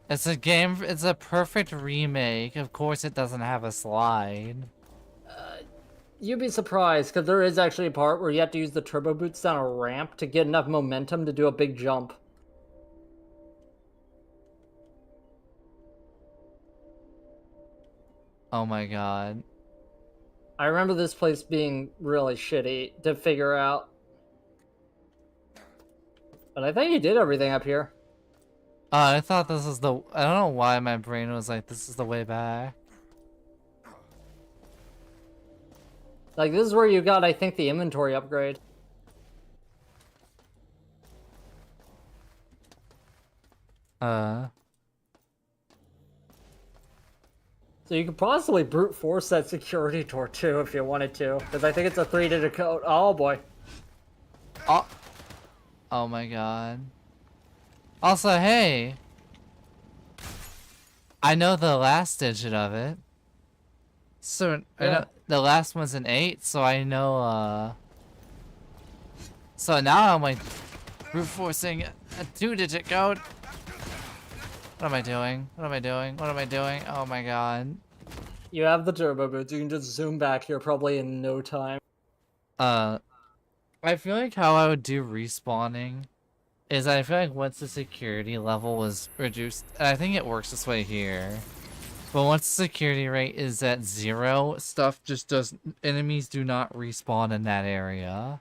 It's a game. It's a perfect remake. Of course, it doesn't have a slide. You'd be surprised, because there is actually a part where you have to use the turbo boots down a ramp to get enough momentum to do a big jump. Oh my god. I remember this place being really shitty to figure out. But I think he did everything up here. I thought this was the... I don't know why my brain was like, this is the way back. Like, this is where you got, I think, the inventory upgrade. So you could possibly brute force that security door too if you wanted to, because I think it's a 3-digit code. Oh boy. Oh. Oh my god. Also, hey. I know the last digit of it. So, I Yeah. know the last one's an 8, so I know, so now I'm like brute forcing a 2-digit code. What am I doing? What am I doing? What am I doing? Oh my god. You have the turbo boots. You can just zoom back here probably in no time. I feel like how I would do respawning is I feel like once the security level was reduced, and I think it works this way here, but once the security rate is at 0, stuff just doesn't, enemies do not respawn in that area.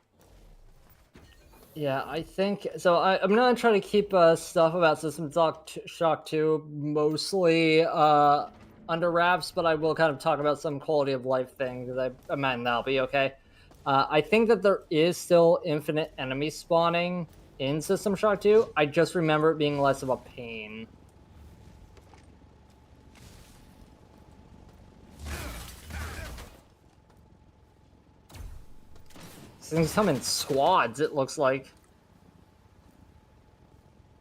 Yeah, I think so. I'm gonna try to keep stuff about System Shock 2 mostly under wraps, but I will kind of talk about some quality of life things. I imagine that'll be okay. I think that there is still infinite enemy spawning in System Shock 2. I just remember it being less of a pain. Things come in squads, it looks like.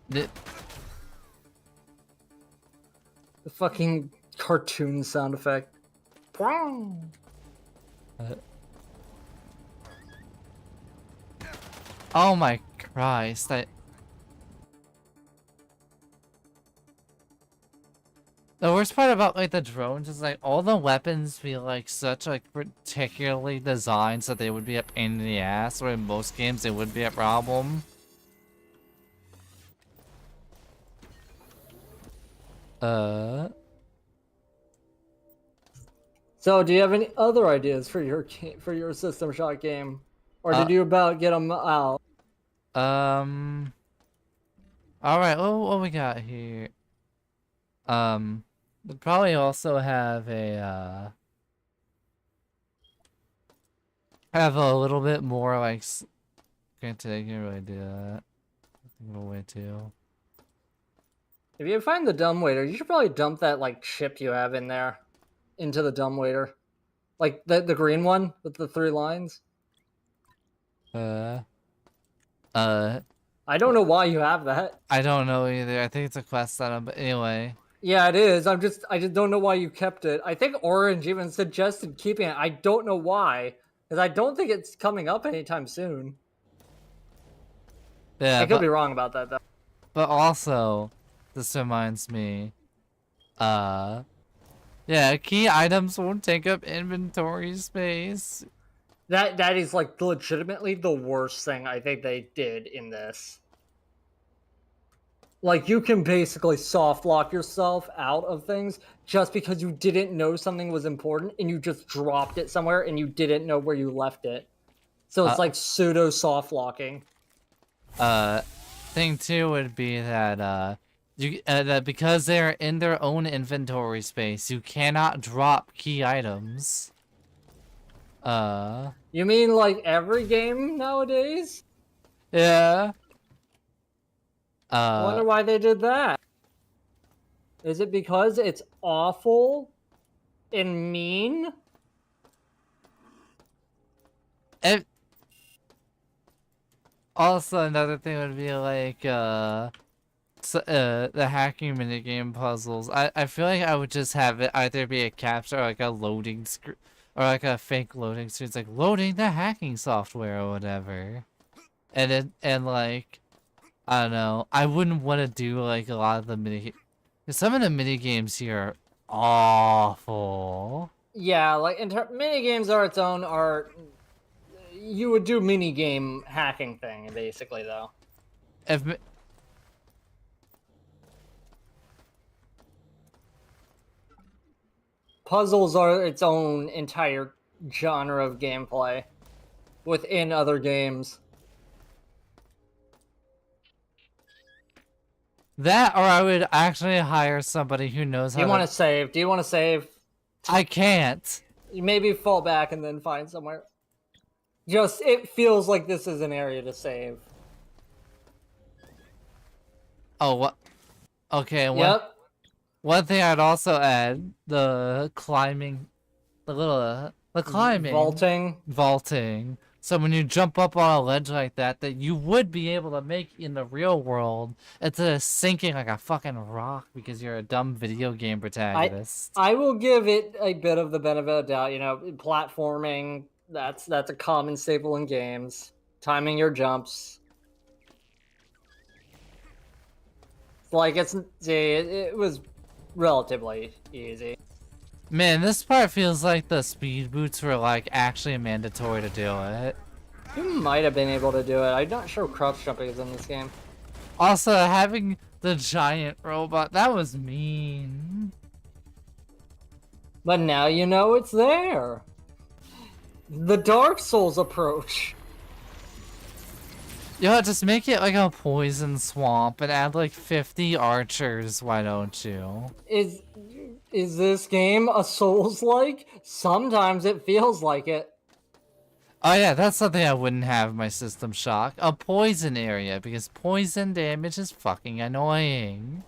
The fucking cartoon sound effect. Oh my Christ, the worst part about like the drones is like all the weapons feel like such like particularly designed so they would be a pain in the ass, or in most games they would be a problem. So, do you have any other ideas for your System Shock game, or did you about get them out? All right. What we got here? We probably also have a have a little bit more like. Granted, I can't really do that. I think way too. If you find the dumbwaiter, you should probably dump that like chip you have in there into the dumbwaiter, like the green one with the 3 lines. I don't know why you have that. I don't know either. I think it's a quest item, but anyway. Yeah, it is. I just don't know why you kept it. I think Orange even suggested keeping it. I don't know why, because I don't think it's coming up anytime soon. Yeah, I could be wrong about that though. But also, this reminds me, yeah, key items won't take up inventory space. That is like legitimately the worst thing I think they did in this. Like, you can basically soft lock yourself out of things just because you didn't know something was important and you just dropped it somewhere and you didn't know where you left it. So it's like pseudo soft locking. Thing two would be that that because they're in their own inventory space, you cannot drop key items. You mean like every game nowadays? Yeah. I wonder why they did that. Is it because it's awful and mean? Also, another thing would be like, the hacking minigame puzzles. I feel like I would just have it either be a capture or like a loading screen, or like a fake loading screen. It's like loading the hacking software or whatever. And like, I don't know. I wouldn't want to do like a lot of the mini. Some of the mini games here are awful. Yeah, like mini games are its own art. You would do mini game hacking thing basically though. puzzles are its own entire genre of gameplay within other games. That, or I would actually hire somebody who knows Do you how want to... to save? Do you want to save? I can't. You maybe fall back and then find somewhere. Just, it feels like this is an area to save. Oh, what? Okay, Yep. one thing I'd also add, the climbing. Vaulting. So when you jump up on a ledge like that you would be able to make in the real world, instead of sinking like a fucking rock because you're a dumb video game protagonist. I will give it a bit of the benefit of the doubt. You know, platforming, that's a common staple in games. Timing your jumps. Like, it was relatively easy. Man, this part feels like the speed boots were like actually mandatory to do it. You might have been able to do it. I'm not sure crouch jumping is in this game. Also, having the giant robot, that was mean. But now you know it's there. The Dark Souls approach. Yo, just make it like a poison swamp and add like 50 archers, why don't you? Is this game a Souls-like? Sometimes it feels like it. Oh yeah, that's something I wouldn't have in my System Shock. A poison area, because poison damage is fucking annoying.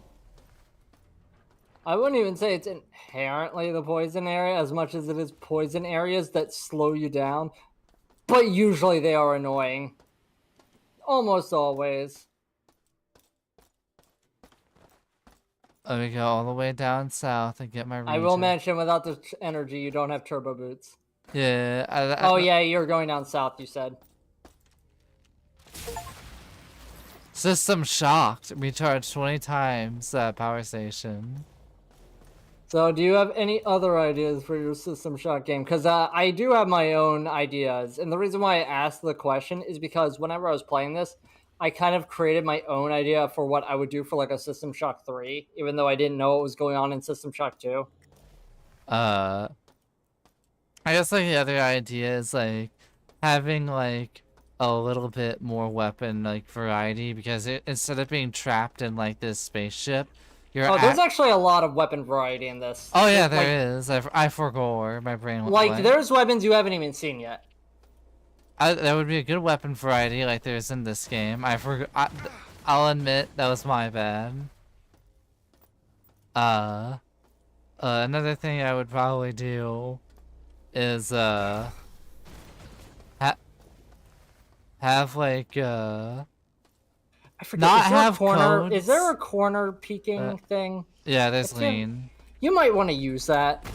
I wouldn't even say it's inherently the poison area as much as it is poison areas that slow you down. But usually they are annoying. Almost always. Let me go all the way down south and get my region. I will mention, without the energy, you don't have turbo boots. Yeah. Oh yeah, you're going down south, you said. System Shocked. Recharge 20 times power station. So, do you have any other ideas for your System Shock game? Because I do have my own ideas. And the reason why I asked the question is because whenever I was playing this, I kind of created my own idea for what I would do for like a System Shock 3, even though I didn't know what was going on in System Shock 2. I guess like the other idea is like having like a little bit more weapon like variety, because instead of being trapped in like this spaceship, there's actually a lot of weapon variety in this. Oh yeah, there is. I forgot. My brain went like blank. There's weapons you haven't even seen yet. That would be a good weapon variety like there's in this game. I'll admit that was my bad. Another thing I would probably do is have like I forget. not have corner. codes. Is there a corner peeking thing? Yeah, there's lean. You might want to use that.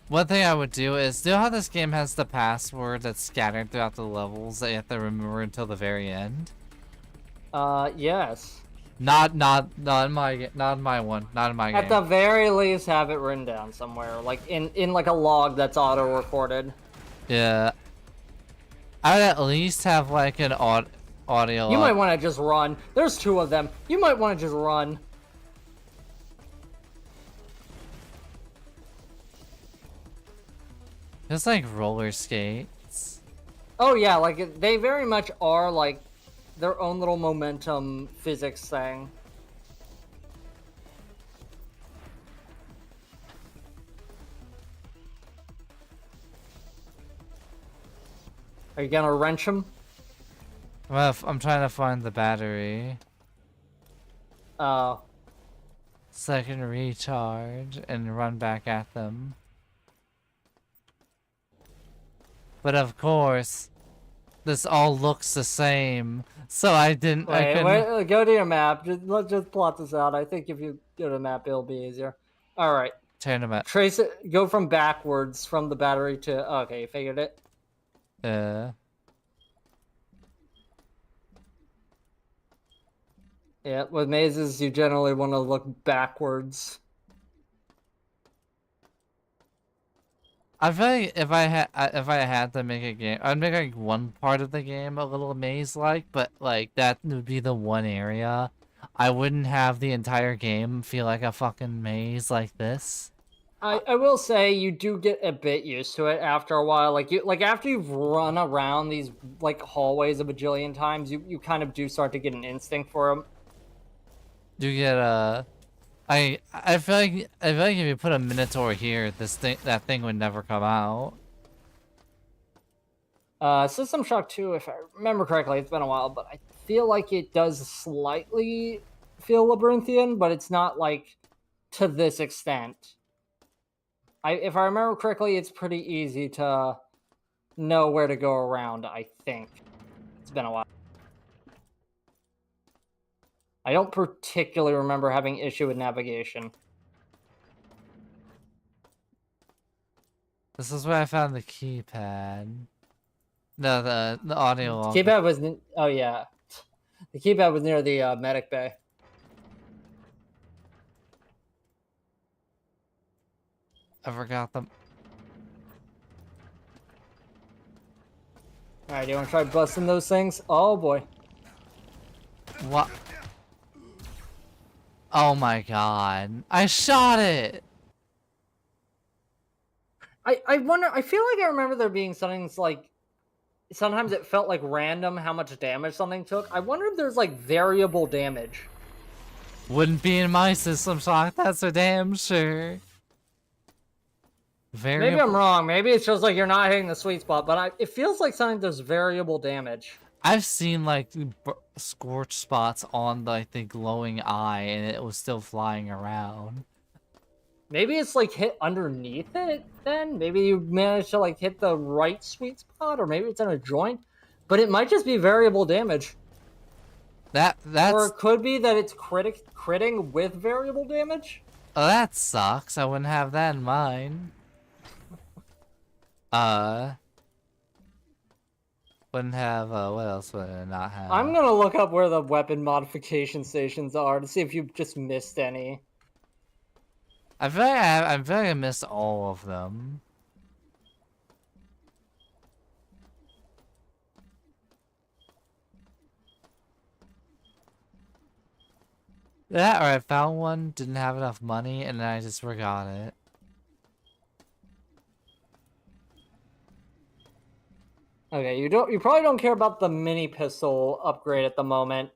One thing I would do is, do you know how this game has the password that's scattered throughout the levels that you have to remember until the very end? Yes. Not in my one. Not in my game. At the very least, have it written down somewhere, like in like a log that's auto-recorded. Yeah. I would at least have like an audio. You might want to just run. There's 2 of them. You might want to just run. It's like roller skates. Oh yeah, like they very much are like their own little momentum physics thing. Are you gonna wrench them? Well, I'm trying to find the battery. Oh. So I can recharge and run back at them. But of course, this all looks the same, so I didn't. Wait, go to your map. Let's just plot this out. I think if you go to the map, it'll be easier. All right. Turn them up. Trace it. Go from backwards from the battery to. Okay, you figured it. Yeah, with mazes, you generally want to look backwards. I feel like if I had to make a game, I'd make like one part of the game a little maze-like, but like that would be the one area. I wouldn't have the entire game feel like a fucking maze like this. I will say you do get a bit used to it after a while. Like after you've run around these like hallways a bajillion times, you kind of do start to get an instinct for them. You get I feel like if you put a Minotaur here, that thing would never come out. System Shock 2, if I remember correctly, it's been a while, but I feel like it does slightly feel labyrinthian, but it's not like to this extent. If I remember correctly, it's pretty easy to know where to go around, I think. It's been a while. I don't particularly remember having issue with navigation. This is where I found the keypad. No, the audio log. Keypad was oh yeah, the keypad was near the medic bay. I forgot them. All right, do you want to try busting those things? Oh boy. What? Oh my god! I shot it. I wonder. I feel like I remember there being something like sometimes it felt like random how much damage something took. I wonder if there's like variable damage. Wouldn't be in my system shock. That's for damn sure. Maybe I'm wrong. Maybe it's just like you're not hitting the sweet spot, but it feels like something does variable damage. I've seen like scorch spots on like the glowing eye, and it was still flying around. Maybe it's like hit underneath it then? Maybe you managed to like hit the right sweet spot, or maybe it's in a joint. But it might just be variable damage. That's Or it could be that it's critting with variable damage. Oh, that sucks. I wouldn't have that in mind. Wouldn't have, what else would I not have? I'm gonna look up where the weapon modification stations are to see if you've just missed any. I feel like I missed all of them. That, or I found one, didn't have enough money, and then I just forgot it. Okay, you probably don't care about the mini pistol upgrade at the moment.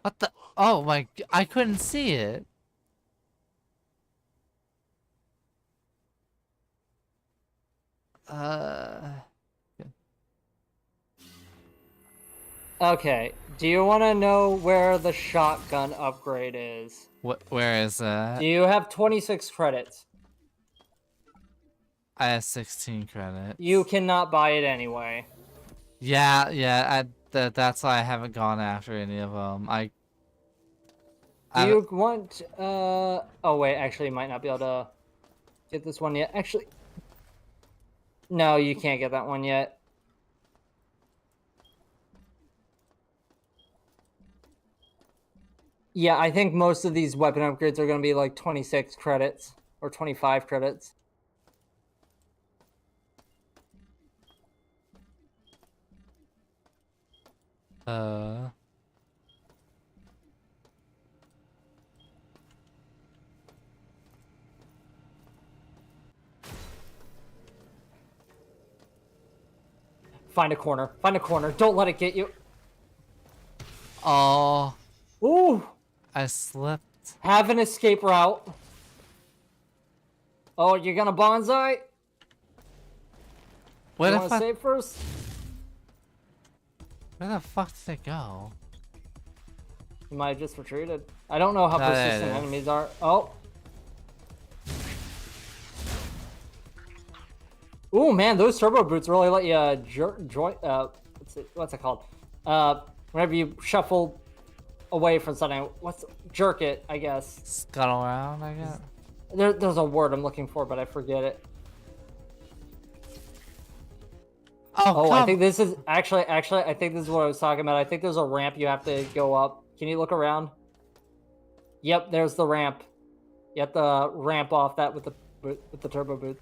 What the? Oh my! I couldn't see it. Okay, do you want to know where the shotgun upgrade is? Where is that? Do you have 26 credits? I have 16 credits. You cannot buy it anyway. Yeah. That's why I haven't gone after any of them. Do you want? Oh wait, actually, you might not be able to get this one yet. Actually, no, you can't get that one yet. Yeah, I think most of these weapon upgrades are going to be like 26 credits or 25 credits. Find a corner. Find a corner. Don't let it get you. Oh. Ooh. I slipped. Have an escape route. Oh, you're gonna bonsai? What you if wanna save first? Where the fuck did it go? You might have just retreated. I don't know how persistent enemies are. Oh. Ooh, man, those turbo boots really let you what's it called? Whenever you shuffle away from something, jerk it, I guess. Scuttle around, I guess. There's a word I'm looking for, but I forget it. Oh, I think this is actually I think this is what I was talking about. I think there's a ramp you have to go up. Can you look around? Yep, there's the ramp. You have to ramp off that with the turbo boot.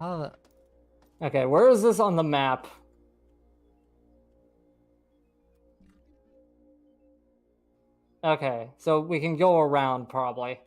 Oh, Okay, where is this on the map? Okay, so we can go around probably.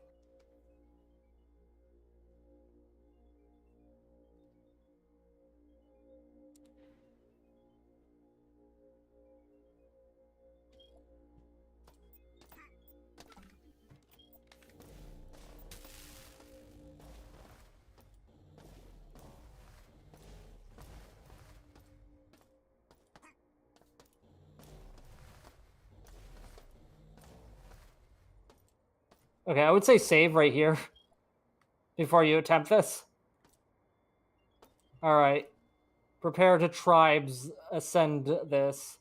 Okay, I would say save right here before you attempt this. All right. Prepare to tribes ascend this.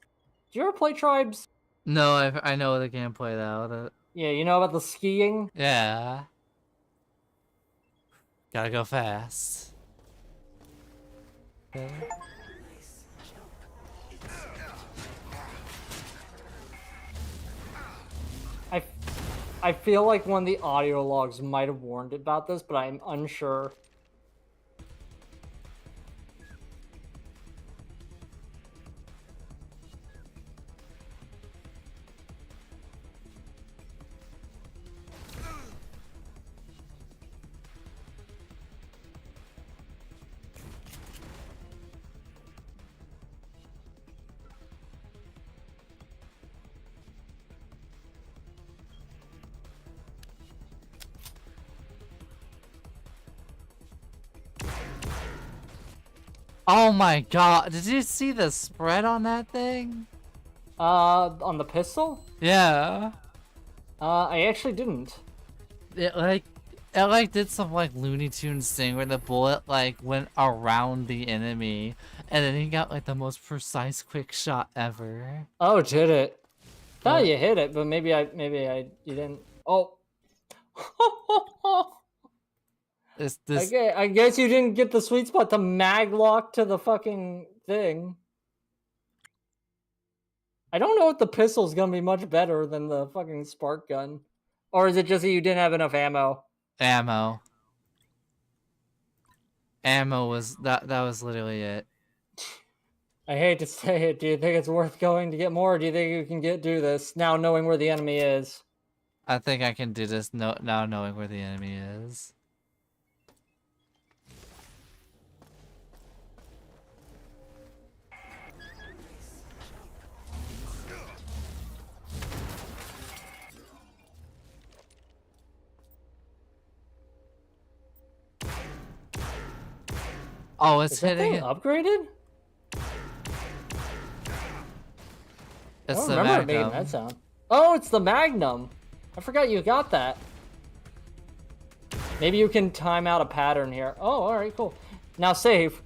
Do you ever play tribes? no, I know the gameplay though. Yeah, you know about the skiing? Yeah. Gotta go fast. Okay. I, I feel like one of the audio logs might have warned about this, but I'm unsure. Oh my god, did you see the spread on that thing? On the pistol? Yeah. I actually didn't. It did some like Looney Tunes thing where the bullet like went around the enemy and then he got like the most precise quick shot ever. Oh, did it? Thought Yeah. you hit it, but maybe you didn't. Oh. This Okay, I guess you didn't get the sweet spot to mag lock to the fucking thing. I don't know if the pistol's gonna be much better than the fucking spark gun. Or is it just that you didn't have enough ammo? ammo. Ammo was that was literally it. I hate to say it. Do you think it's worth going to get more, or do you think you can do this now knowing where the enemy is? I think I can do this now knowing where the enemy is. Oh, it's Is that hitting thing it. upgraded? I It's don't the remember it making Magnum. that sound. Oh, it's the Magnum. I forgot you got that. Maybe you can time out a pattern here. Oh, all right, cool. Now save.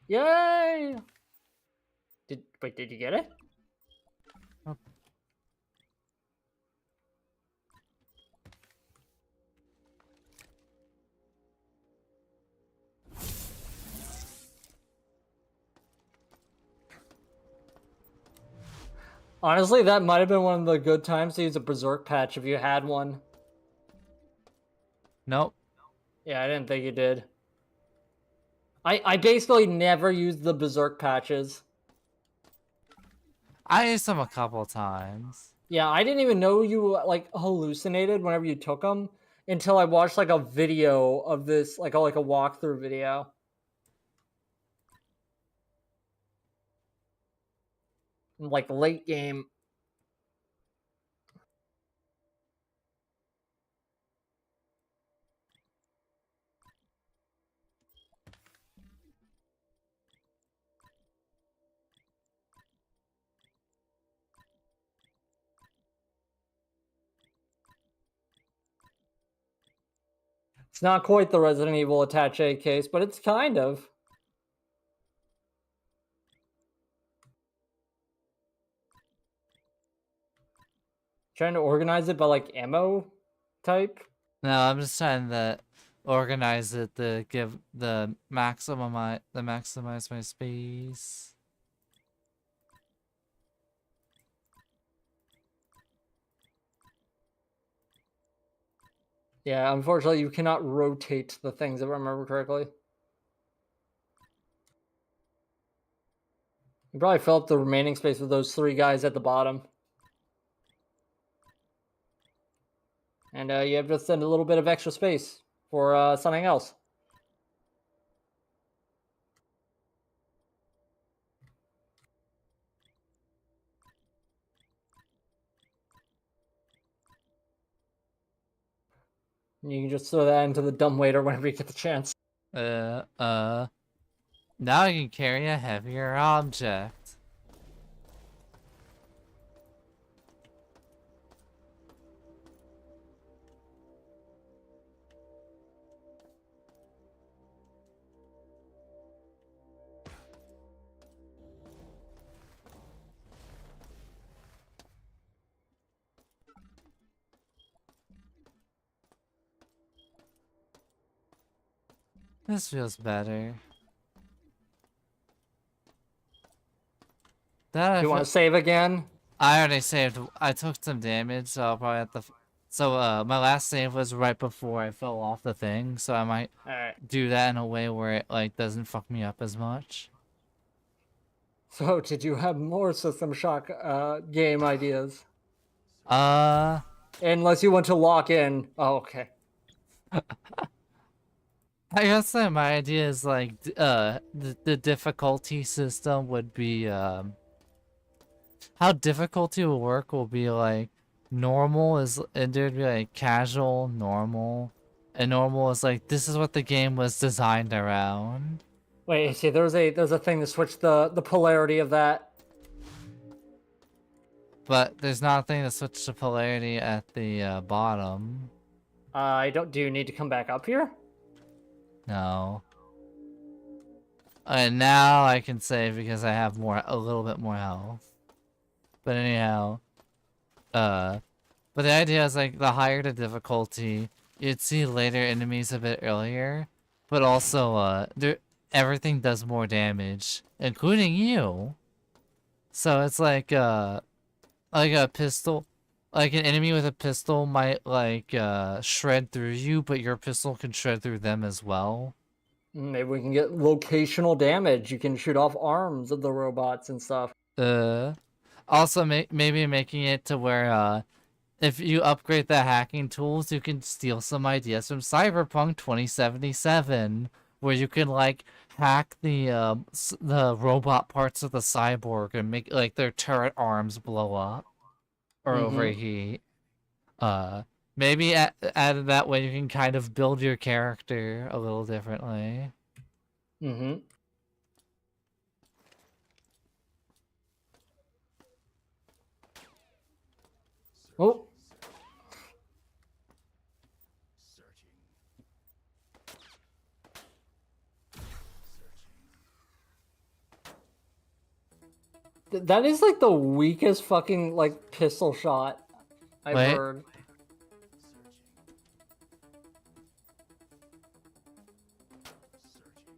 Yay! Did you get it? Oh. Honestly, that might have been one of the good times to use a Berserk patch if you had one. Nope. Yeah, I didn't think you did. I basically never used the Berserk patches. I used them a couple times. Yeah, I didn't even know you like hallucinated whenever you took them until I watched like a video of this, like a walkthrough video. Like late game. It's not quite the Resident Evil attaché case, but it's kind of. Trying to organize it by like ammo type. No, I'm just trying to organize it to give the maximize my space. Yeah, unfortunately, you cannot rotate the things if I remember correctly. You probably fill up the remaining space with those 3 guys at the bottom. And you have just a little bit of extra space for something else. And you can just throw that into the dumbwaiter whenever you get the chance. Now I can carry a heavier object. This feels better. That You want to save again? I already saved. I took some damage, so I'll probably have to. So my last save was right before I fell off the thing, so I might Alright. do that in a way where it like doesn't fuck me up as much. So, did you have more System Shock game ideas? Unless you want to lock in. Oh, okay. I guess that my idea is like the difficulty system would be how difficulty will work will be like normal is and there'd be like casual, normal, and normal is like this is what the game was designed around. Wait, see, there's a thing to switch the polarity of that. But there's nothing to switch the polarity at the bottom. I don't. Do you need to come back up here? No. And now I can save because I have a little bit more health. But anyhow, but the idea is like the higher the difficulty, you'd see later enemies a bit earlier, but also everything does more damage, including you. So it's like a pistol, like an enemy with a pistol might like shred through you, but your pistol can shred through them as well. Maybe we can get locational damage. You can shoot off arms of the robots and stuff. Also maybe making it to where if you upgrade the hacking tools, you can steal some ideas from Cyberpunk 2077, where you can like hack the robot parts of the cyborg and make like their turret arms blow up or overheat. Maybe added that way you can kind of build your character a little differently. Oh. That is like the weakest fucking like pistol shot I've heard.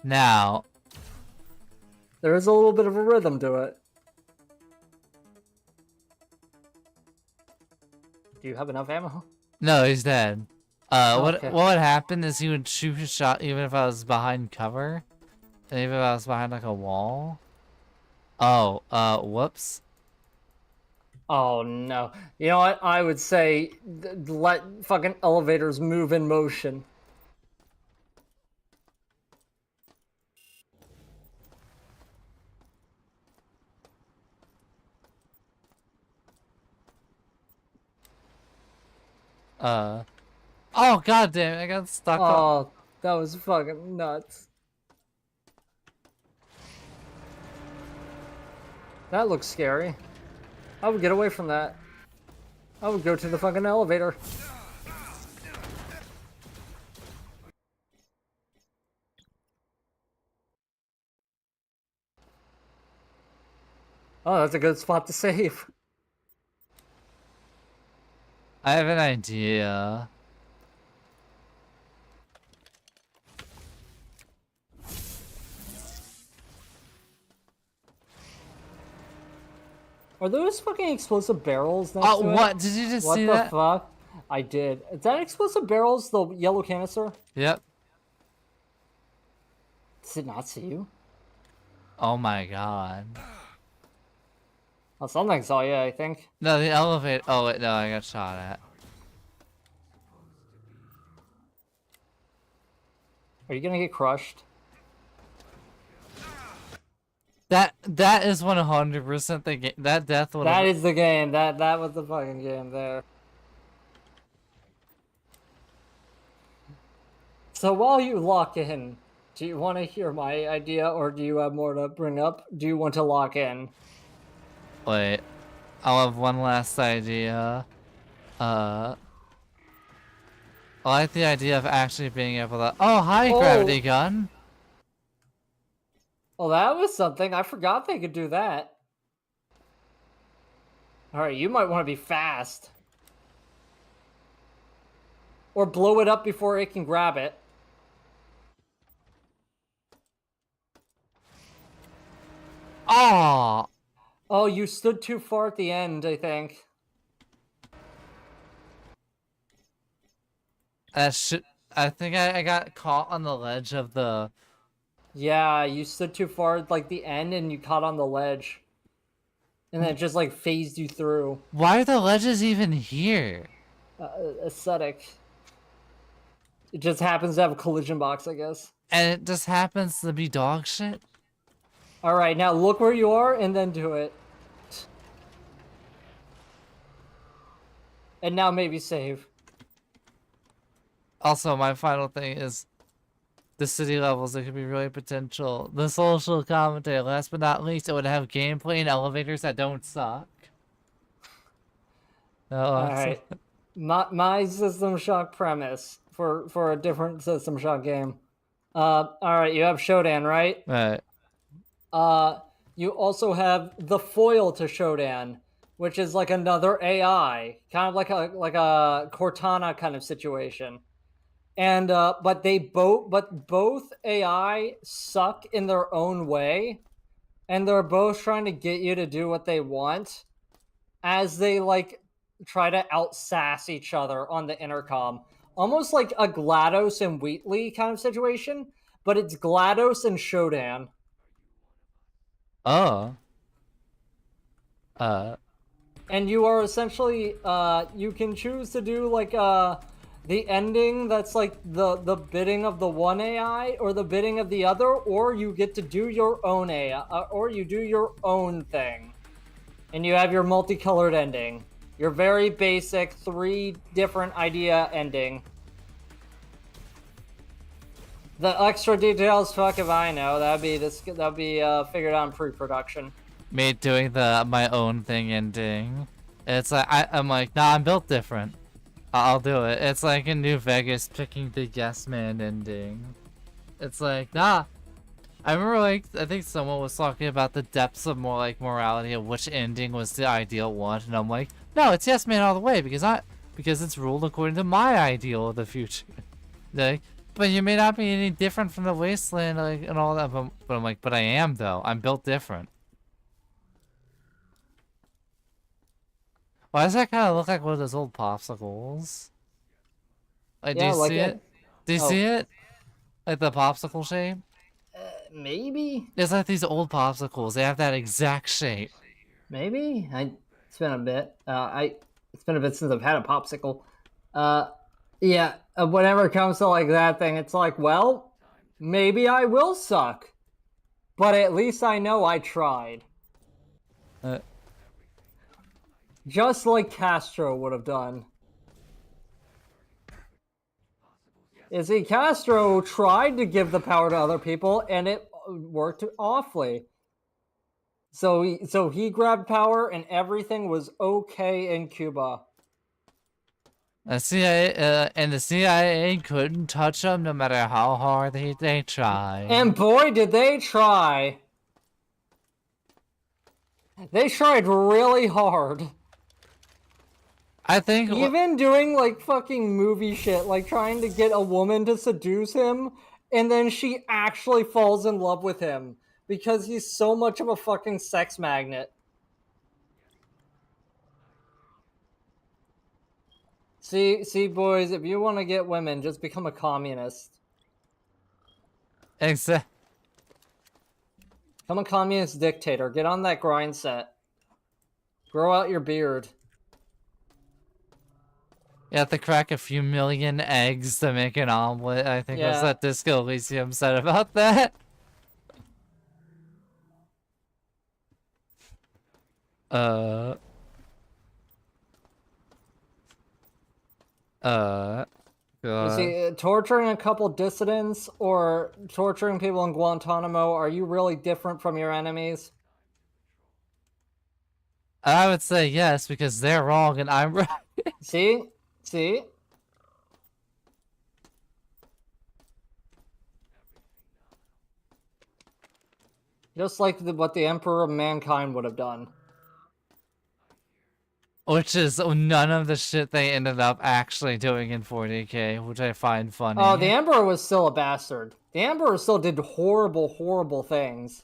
Now, there is a little bit of a rhythm to it. Do you have enough ammo? No, he's dead. Okay. What would happen is he would shoot a shot even if I was behind cover, and even if I was behind like a wall. Oh, whoops. Oh no. You know what? I would say let fucking elevators move in motion. Oh god damn it, I got stuck on. Oh, that was fucking nuts. That looks scary. I would get away from that. I would go to the fucking elevator. Oh, that's a good spot to save. I have an idea. Are those fucking explosive barrels next Oh, to it? what? Did you just What see the that? fuck? I did. Is that explosive barrels the yellow canister? Yep. Did it not see you? Oh my god. Oh, something saw you, I think. No, the elevator. Oh, wait, no, I got shot at. Are you gonna get crushed? That is 100% the game. That death would That have. is the game. That was the fucking game there. So while you lock in, do you want to hear my idea, or do you have more to bring up? Do you want to lock in? Wait. I'll have one last idea. I like the idea of actually being able to. Oh, hi, Oh. gravity gun. Well, that was something. I forgot they could do that. All right, you might want to be fast. Or blow it up before it can grab it. Oh, Oh, you stood too far at the end, I think. that should. I think I got caught on the ledge of the. Yeah, you stood too far at like the end and you caught on the ledge. And then it just like phased you through. Why are the ledges even here? Aesthetic. It just happens to have a collision box, I guess. And it just happens to be dog shit? All right, now look where you are and then do it. And now maybe save. Also, my final thing is the city levels. It could be really potential. The social commentary. Last but not least, it would have gameplay and elevators that don't suck. No, All right. My System Shock premise for a different System Shock game. All right, you have Shodan, right? Right. You also have the foil to Shodan, which is like another AI, kind of like a Cortana kind of situation. And but both AI suck in their own way, and they're both trying to get you to do what they want, as they like try to outsass each other on the intercom, almost like a GLaDOS and Wheatley kind of situation, but it's GLaDOS and Shodan. Oh. And you are essentially you can choose to do like the ending that's like the bidding of the one AI or the bidding of the other, or you get to do your own AI, or you do your own thing, and you have your multicolored ending, your very basic 3 different idea ending. The extra details, fuck if I know. That'd be figured out in pre-production. Me doing my own thing ending. It's like I'm like, nah, I'm built different. I'll do it. It's like in New Vegas picking the Yes Man ending. It's like, nah. I remember like I think someone was talking about the depths of more like morality of which ending was the ideal one, and I'm like, no, it's Yes Man all the way because it's ruled according to my ideal of the future. Like, but you may not be any different from the wasteland, like and all that. But I'm like, but I am though. I'm built different. Why does that kind of look like one of those old popsicles? Like, Yeah, do you like see it? Do you see it? Like the popsicle shape? Maybe. It's like these old popsicles. They have that exact shape. Maybe. It's been a bit. It's been a bit since I've had a popsicle. Yeah. Whenever it comes to like that thing, it's like, well, maybe I will suck, but at least I know I tried. Just like Castro would have done. Castro tried to give the power to other people, and it worked awfully. So he grabbed power, and everything was okay in Cuba. The CIA couldn't touch them no matter how hard they tried. And boy, did they try. They tried really hard. I think even doing like fucking movie shit, like trying to get a woman to seduce him, and then she actually falls in love with him because he's so much of a fucking sex magnet. See, boys, if you want to get women, just become a communist. Exactly. Become a communist dictator. Get on that grind set. Grow out your beard. You have to crack a few million eggs to make an omelet. I think was Yeah. what Disco Elysium said about that. You God. see, torturing a couple dissidents or torturing people in Guantanamo, are you really different from your enemies? I would say yes, because they're wrong and I'm right. See? See? Just like what the Emperor of Mankind would have done. Which is none of the shit they ended up actually doing in 40K, which I find funny. Oh, the Emperor was still a bastard. The Emperor still did horrible, horrible things.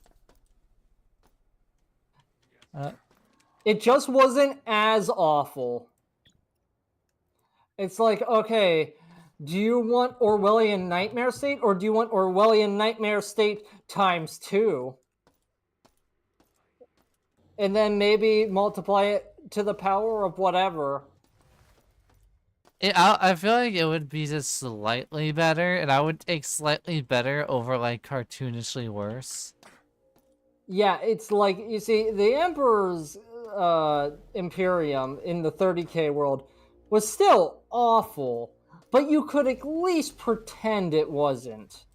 It just wasn't as awful. It's like, okay, do you want Orwellian Nightmare State, or do you want Orwellian Nightmare State times 2? And then maybe multiply it to the power of whatever. I feel like it would be just slightly better, and I would take slightly better over, like, cartoonishly worse. Yeah, it's like, you see, the Emperor's Imperium in the 30K world was still awful, but you could at least pretend it wasn't.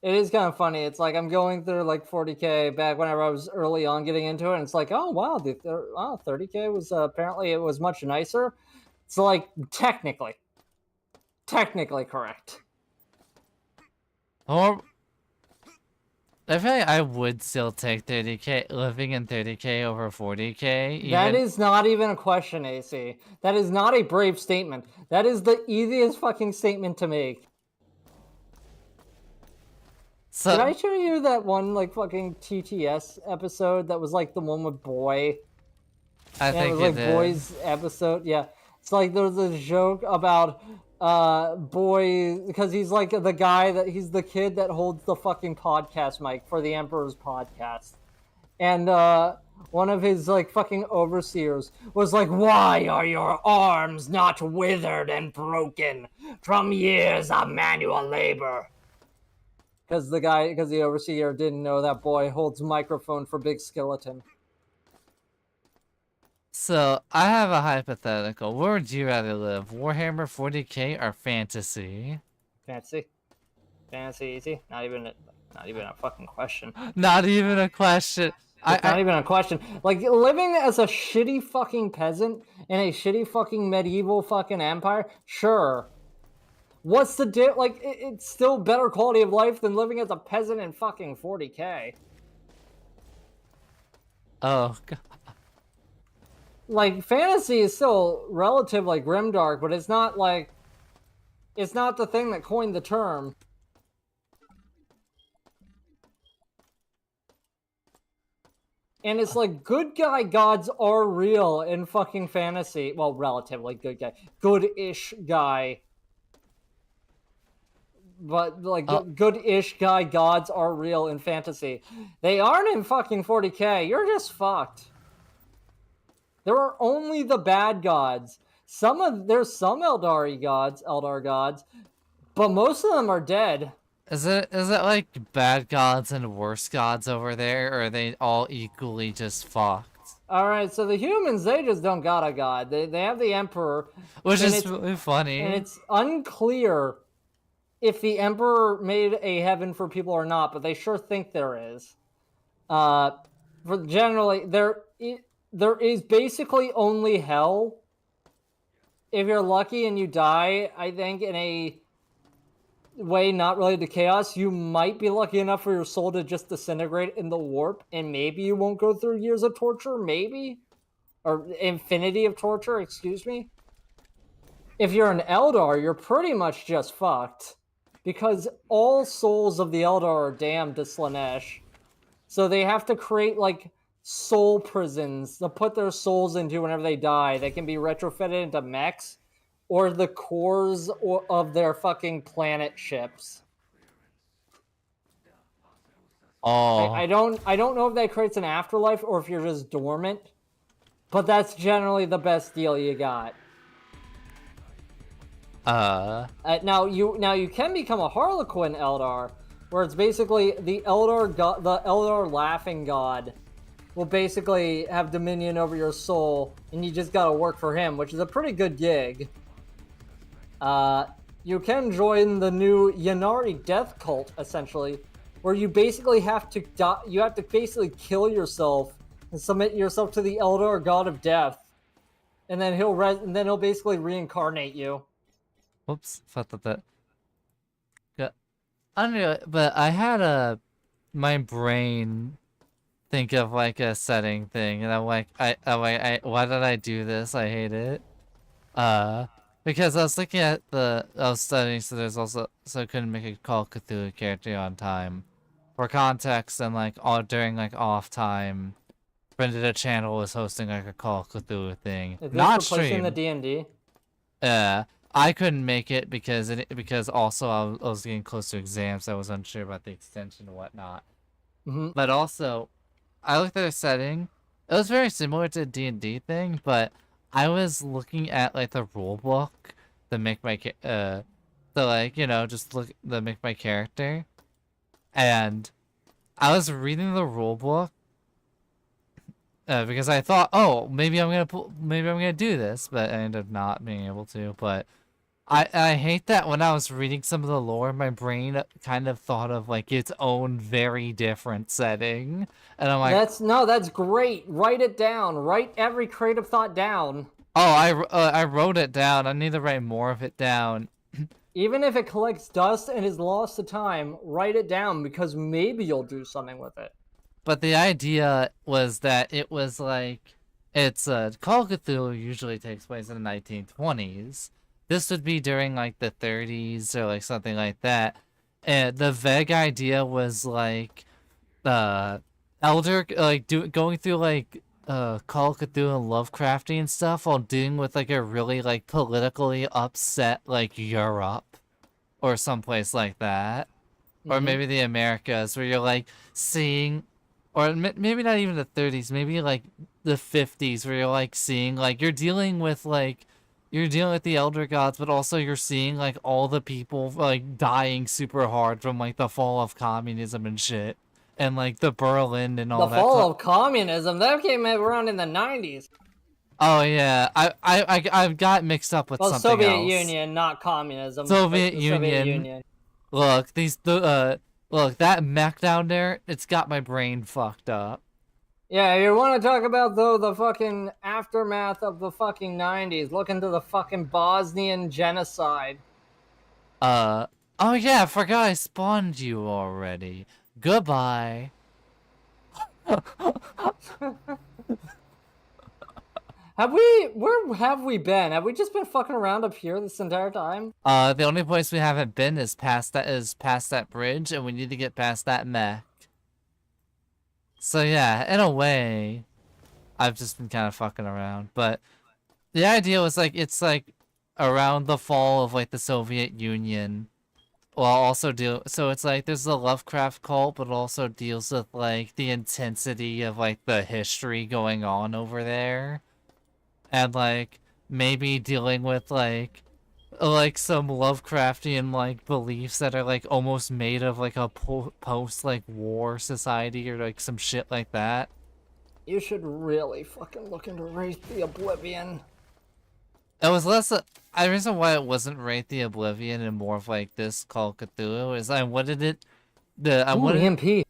It is kind of funny. It's like I'm going through like 40K back whenever I was early on getting into it, and it's like, oh wow, 30K was apparently it was much nicer. It's like technically correct. Or I feel like I would still take 30K, living in 30K over 40K. That is not even a question, AC. That is not a brave statement. That is the easiest fucking statement to make. So, Did I show you that one like fucking TTS episode that was like the one with Boy? I It think was it like did. Boy's episode. Yeah, it's like there was a joke about Boy, because he's like the guy that he's the kid that holds the fucking podcast mic for the Emperor's podcast, and one of his like fucking overseers was like, "Why are your arms not withered and broken from years of manual labor?" Because the overseer didn't know that Boy holds microphone for Big Skeleton. So, I have a hypothetical. Where would you rather live? Warhammer 40K or fantasy? Fancy easy. Not even a fucking question. Not even a question. It's not even a question. Like, living as a shitty fucking peasant in a shitty fucking medieval fucking empire, sure. What's the like? It's still better quality of life than living as a peasant in fucking 40K. Oh, God. Like, fantasy is still relatively grimdark, but it's not like, it's not the thing that coined the term. And it's like, good guy gods are real in fucking fantasy. Well, relatively good guy. Good-ish guy. But, like, good-ish guy gods are real in fantasy. They aren't in fucking 40K. You're just fucked. There are only the bad gods. There's some Eldar gods, but most of them are dead. Is it like bad gods and worse gods over there, or are they all equally just fucked? Alright, so the humans, they just don't got a god. They have the Emperor. Which is really funny. And it's unclear if the Emperor made a heaven for people or not, but they sure think there is. Generally, there is basically only hell. If you're lucky and you die, I think in a way not related to chaos, you might be lucky enough for your soul to just disintegrate in the warp, and maybe you won't go through years of torture, maybe? Or infinity of torture, excuse me? If you're an Eldar, you're pretty much just fucked. Because all souls of the Eldar are damned to Slanesh. So they have to create like soul prisons to put their souls into whenever they die. They can be retrofitted into mechs or the cores of their fucking planet ships. I Oh, don't know if that creates an afterlife or if you're just dormant, but that's generally the best deal you got. Now you can become a Harlequin Eldar, where it's basically the Eldar laughing god will basically have dominion over your soul, and you just gotta work for him, which is a pretty good gig. You can join the new Yanari death cult, essentially, where you basically have to you have to basically kill yourself and submit yourself to the Eldar god of death, and then he'll basically reincarnate you. whoops, thought that. Yeah, I don't know, but I had my brain think of like a setting thing, and I'm like, why did I do this? I hate it. Because I was looking at I was studying, so I couldn't make a Call of Cthulhu character on time. For context, and like all during like off time, Brenda Channel was hosting like a Call of Cthulhu thing, Is this not replacing the stream. D&D? I couldn't make it because also I was getting close to exams. So I was unsure about the extension and whatnot. Mm-hmm. But also, I looked at a setting. It was very similar to a D&D thing, but I was looking at like the rule book to make my just look to make my character, and I was reading the rule book because I thought, oh, maybe I'm gonna do this, but I ended up not being able to. But I hate that when I was reading some of the lore, my brain kind of thought of like its own very different setting, and I'm like, That's great. Write it down. Write every creative thought down. oh, I wrote it down. I need to write more of it down. Even if it collects dust and is lost to time, write it down because maybe you'll do something with it. But the idea was that it was like, it's Call of Cthulhu usually takes place in the 1920s. This would be during like the 30s or like something like that. And the vague idea was like, going through like Call of Cthulhu and Lovecrafty and stuff while dealing with like a really like politically upset like Europe or someplace like that. Or maybe the Americas, where you're like seeing, or maybe not even the 30s, maybe like the 50s, where you're like seeing, like you're dealing with the elder gods, but also you're seeing like all the people like dying super hard from like the fall of communism and shit, and like the Berlin and all The that. fall of communism, that came around in the 90s. Oh yeah, I've got mixed up with Well, something Soviet else. Union, not communism. Soviet The Union. Soviet Union. Look, look, that mech down there, it's got my brain fucked up. Yeah, you want to talk about, though, the fucking aftermath of the fucking 90s. Look into the fucking Bosnian genocide. Oh yeah, I forgot I spawned you already. Goodbye. Where have we been? Have we just been fucking around up here this entire time? The only place we haven't been is past that bridge, and we need to get past that mech. So yeah, in a way, I've just been kind of fucking around. But the idea was like, it's like around the fall of like the Soviet Union. While also so it's like there's the Lovecraft cult, but it also deals with like the intensity of like the history going on over there. And like maybe dealing with like some Lovecraftian like beliefs that are like almost made of like a post like war society or like some shit like that. You should really fucking look into Wraith the Oblivion. It was less the reason why it wasn't Wraith the Oblivion and more of like this Call of Cthulhu is I wanted it EMP.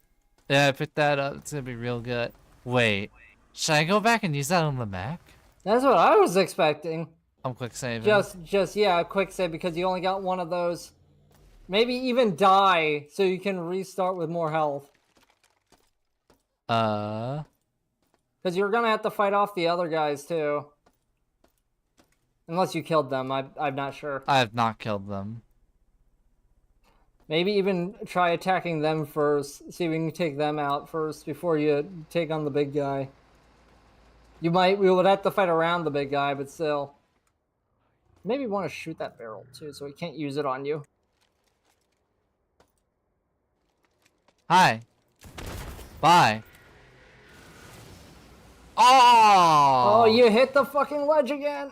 Yeah, I picked that up. It's gonna be real good. Wait, should I go back and use that on the Mac? That's what I was expecting. I'm quick saving. Yeah, quick save because you only got one of those. Maybe even die so you can restart with more health. Because you're gonna have to fight off the other guys too. Unless you killed them, I'm not sure. I have not killed them. Maybe even try attacking them first. See if we can take them out first before you take on the big guy. We would have to fight around the big guy, but still. Maybe want to shoot that barrel too, so he can't use it on you. Hi. Bye. Oh! Oh, you hit the fucking ledge again.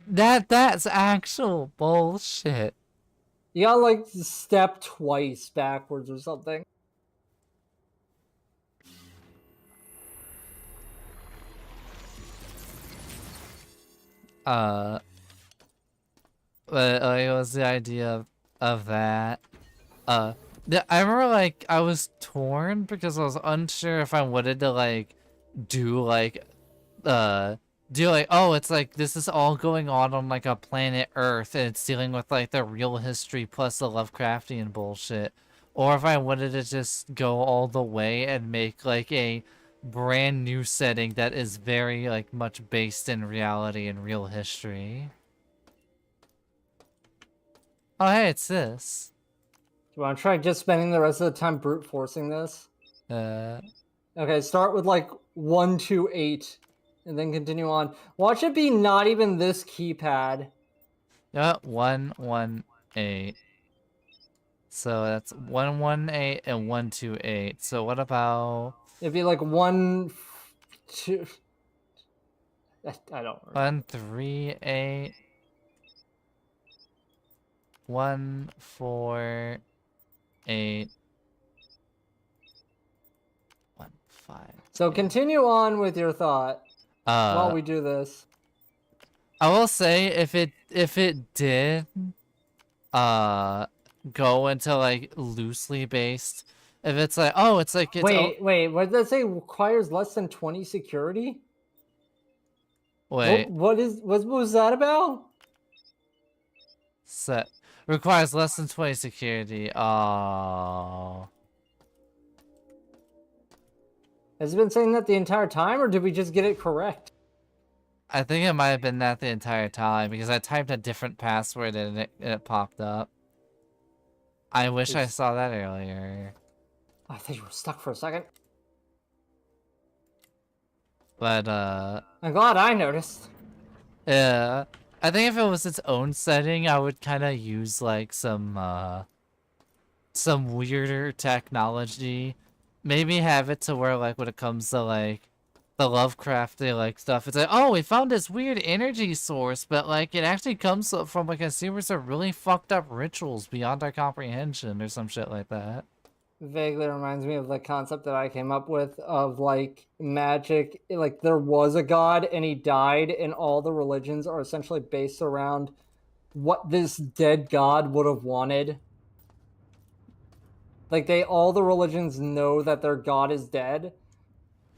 That's actual bullshit. You gotta like step twice backwards or something. But like, it was the idea of that. I remember like I was torn because I was unsure if I wanted to like do like oh, it's like this is all going on like a planet Earth and it's dealing with like the real history plus the Lovecraftian bullshit, or if I wanted to just go all the way and make like a brand new setting that is very like much based in reality and real history. Oh hey, it's this. Do you want to try just spending the rest of the time brute forcing this? Okay, start with like 1, 2, 8, and then continue on. Watch it be not even this keypad. Yeah, 1, 1, 8. So that's 1, 1, 8 and 1, 2, 8. So what about It'd be like 1, 2. I don't remember. 1, 3, 8, 1, 4, 8, 1, 5. So continue on with your thought while we do this. I will say if it did go into like loosely based, if it's like, oh, it's like it's wait, what did that say? Requires less than 20 security? wait, what was that about? set requires less than 20 security. Oh. Has it been saying that the entire time, or did we just get it correct? I think it might have been that the entire time because I typed a different password and it popped up. I wish I saw that earlier. I think you were stuck for a second. But I'm glad I noticed. yeah, I think if it was its own setting, I would kind of use like some weirder technology. Maybe have it to where like when it comes to like the Lovecrafty like stuff, it's like, oh, we found this weird energy source, but like it actually comes from like a series of really fucked up rituals beyond our comprehension or some shit like that. Vaguely reminds me of the concept that I came up with of like magic. Like there was a god and he died, and all the religions are essentially based around what this dead god would have wanted. Like all the religions know that their god is dead,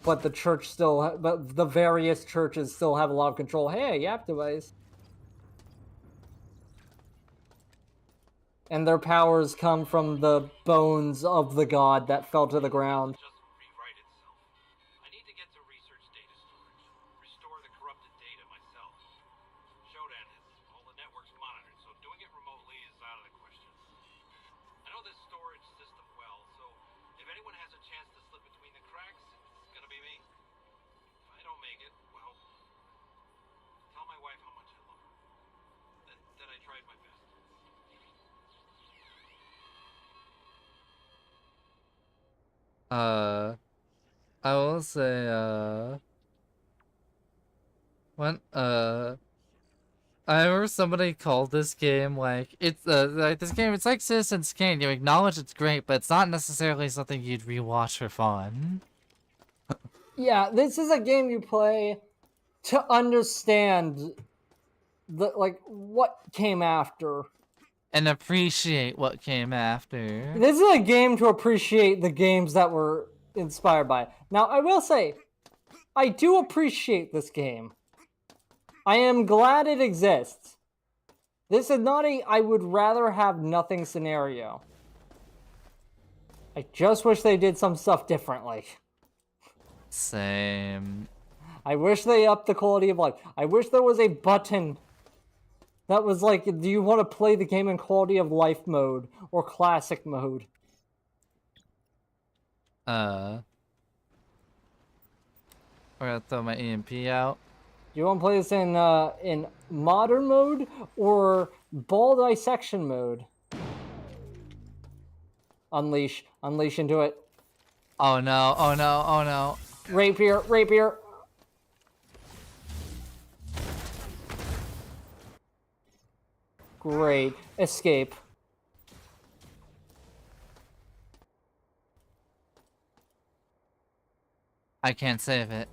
but but the various churches still have a lot of control. Hey, Yap device. And their powers come from the bones of the god that fell to the ground. Just rewrite itself. I need to get to research data storage. Restore the corrupted data myself. Shodan has all the networks monitored, so doing it remotely is out of the question. I know this storage system well, so if anyone has a chance to slip between the cracks, it's gonna be me. If I don't make it, well, tell my wife how much I love her. That I tried my best. I will say, I remember somebody called this game like it's like this game. It's like Citizen's Kane. You acknowledge it's great, but it's not necessarily something you'd rewatch for fun. Yeah, this is a game you play to understand what came after. And appreciate what came after. This is a game to appreciate the games that were inspired by it. Now, I will say, I do appreciate this game. I am glad it exists. This is not a I would rather have nothing scenario. I just wish they did some stuff differently. Same. I wish they upped the quality of life. I wish there was a button That was like, do you want to play the game in quality of life mode or classic mode? We're gonna throw my EMP out. Do you want to play this in modern mode or ball dissection mode? Unleash into it. Oh no, oh no, oh no. Rapier. Great. Escape. I can't save it.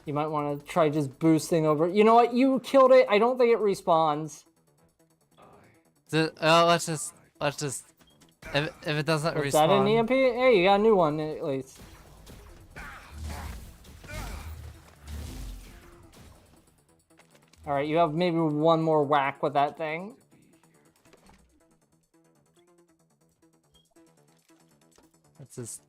You might want to try just boosting over. You know what? You killed it. I don't think it respawns. Let's just. If it doesn't Was that an respawn. EMP? Hey, you got a new one at least. All right, you have maybe one more whack with that thing. Let's just.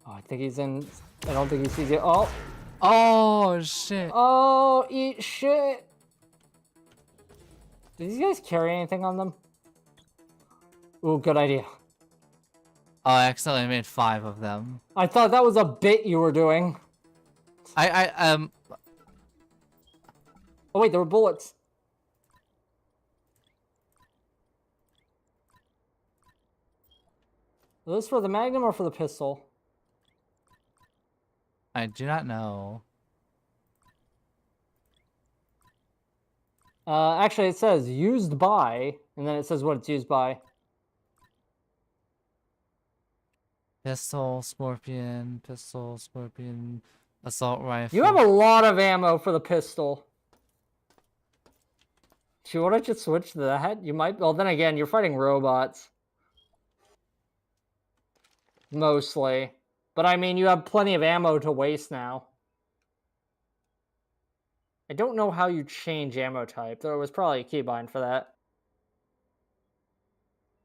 Oh, I think he's in. I don't think he sees you. Oh, Oh shit. oh, eat shit. Do these guys carry anything on them? Ooh, good idea. Oh, I accidentally made 5 of them. I thought that was a bit you were doing. Oh wait, there were bullets. Are those for the Magnum or for the pistol? I do not know. Actually, it says used by, and then it says what it's used by. Pistol, scorpion, assault rifle. You have a lot of ammo for the pistol. Do you want to just switch to that? You might. Well, then again, you're fighting robots. Mostly. But I mean, you have plenty of ammo to waste now. I don't know how you change ammo type. There was probably a keybind for that.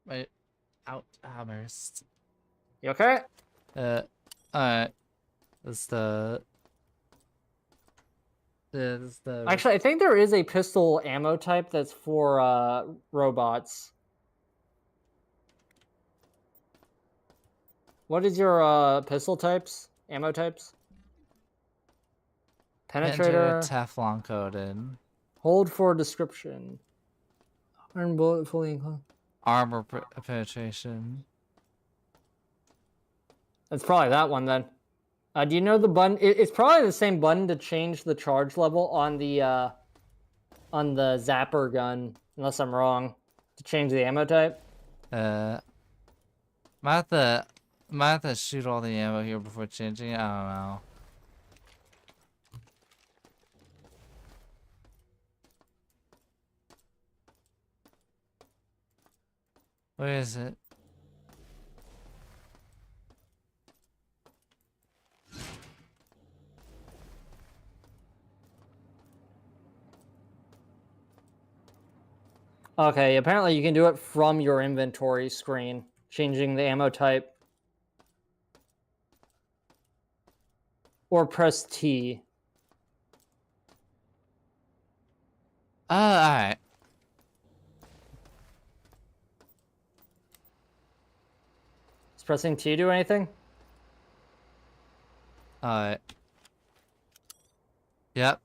Wait. Out hammers. You okay? Alright. This the Actually, I think there is a pistol ammo type that's for robots. What is your pistol types? Ammo types? Penetrator. Teflon coated. Hold for description. Iron bullet fully inclined. Armor penetration. That's probably that one then. Do you know the button? It's probably the same button to change the charge level on the zapper gun, unless I'm wrong. To change the ammo type. Might have to shoot all the ammo here before changing it. I don't know. Where is it? Okay, apparently you can do it from your inventory screen, changing the ammo type. Or press T. Alright. Does pressing T do anything? Alright. Yep.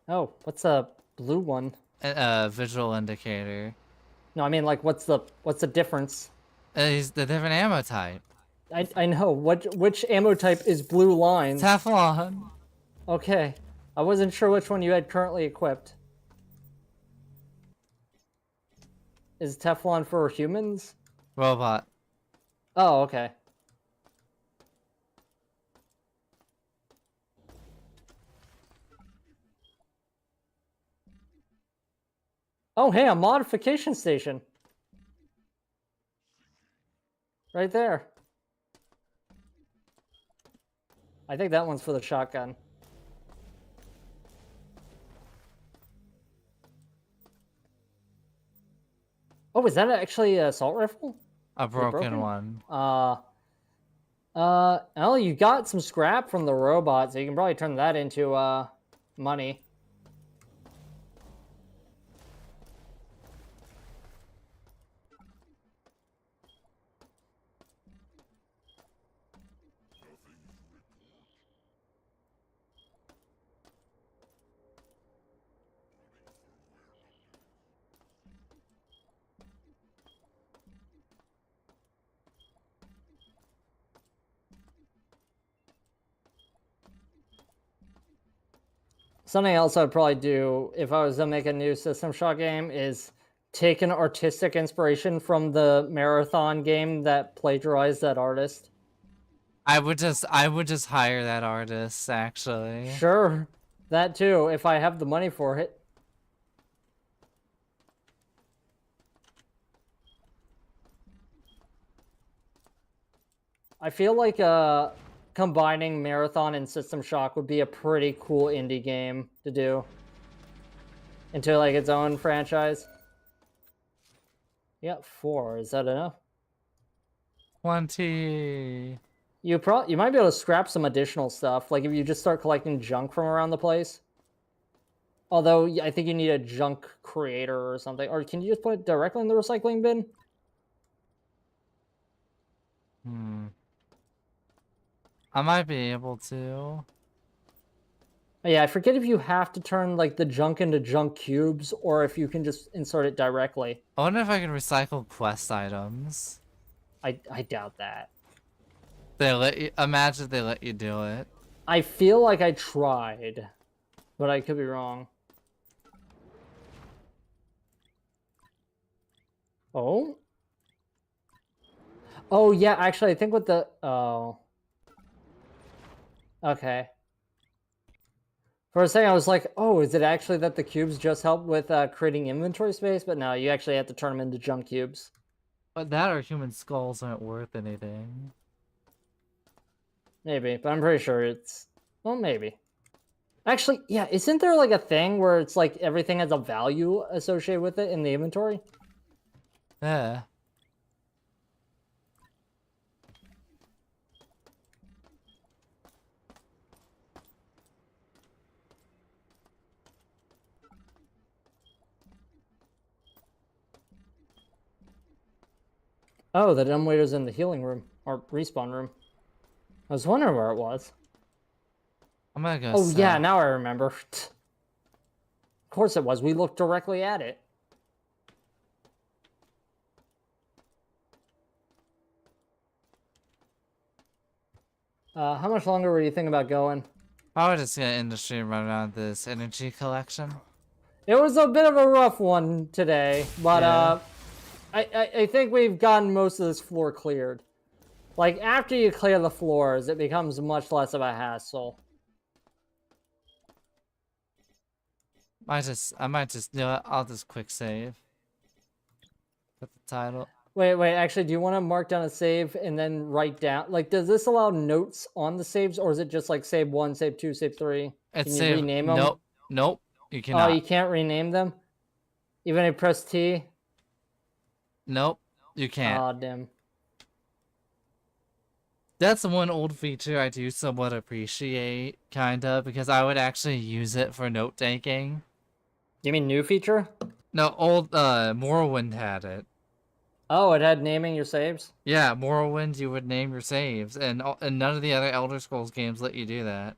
Oh, what's a blue one? Visual indicator. No, I mean like what's the difference? It's the different ammo type. I know. Which ammo type is blue lines? Teflon. Okay. I wasn't sure which one you had currently equipped. Is Teflon for humans? Robot. Oh, okay. Oh, hey, a modification station. Right there. I think that one's for the shotgun. Oh, is that actually an assault rifle? A broken one. Well, you got some scrap from the robot, so you can probably turn that into money. Something else I'd probably do if I was to make a new System Shock game is take an artistic inspiration from the marathon game that plagiarized that artist. I would just hire that artist, actually. Sure, that too, if I have the money for it. I feel like combining Marathon and System Shock would be a pretty cool indie game to do into like its own franchise. Yeah, 4. Is that enough? 20. You might be able to scrap some additional stuff, like if you just start collecting junk from around the place. Although I think you need a junk creator or something. Or can you just put it directly in the recycling bin? I might be able to. Yeah, I forget if you have to turn like the junk into junk cubes or if you can just insert it directly. I wonder if I can recycle quest items. I doubt that. They let you, imagine they let you do it. I feel like I tried, but I could be wrong. Oh? Oh, yeah, actually, I think with the... Oh. Okay. For a second, I was like, oh, is it actually that the cubes just help with creating inventory space? But no, you actually have to turn them into junk cubes. But that or human skulls aren't worth anything. Maybe, but I'm pretty sure it's... Well, maybe. Actually, yeah, isn't there like a thing where it's like everything has a value associated with it in the inventory? Yeah. Oh, the dumbwaiter's in the healing room, or respawn room. I was wondering where it was. I'm gonna go. Oh, yeah, now I remember. Of course it was. We looked directly at it. How much longer were you thinking about going? I would just get industry and run around this energy collection. It was a bit of a rough one today, but Yeah. I think we've gotten most of this floor cleared. Like, after you clear the floors, it becomes much less of a hassle. I might just, you know what, I'll just quick save. Put the title. Wait, actually, do you want to mark down a save and then write down, like, does this allow notes on the saves, or is it just like save 1, save 2, save 3? It's Can you save. rename them? Nope. Nope. You cannot. Oh, you can't rename them? Even if you press T? Nope. You can't. Oh, damn. That's the one old feature I do somewhat appreciate, kinda, because I would actually use it for note taking. You mean new feature? No, old Morrowind had it. Oh, it had naming your saves? Yeah, Morrowind, you would name your saves, and none of the other Elder Scrolls games let you do that.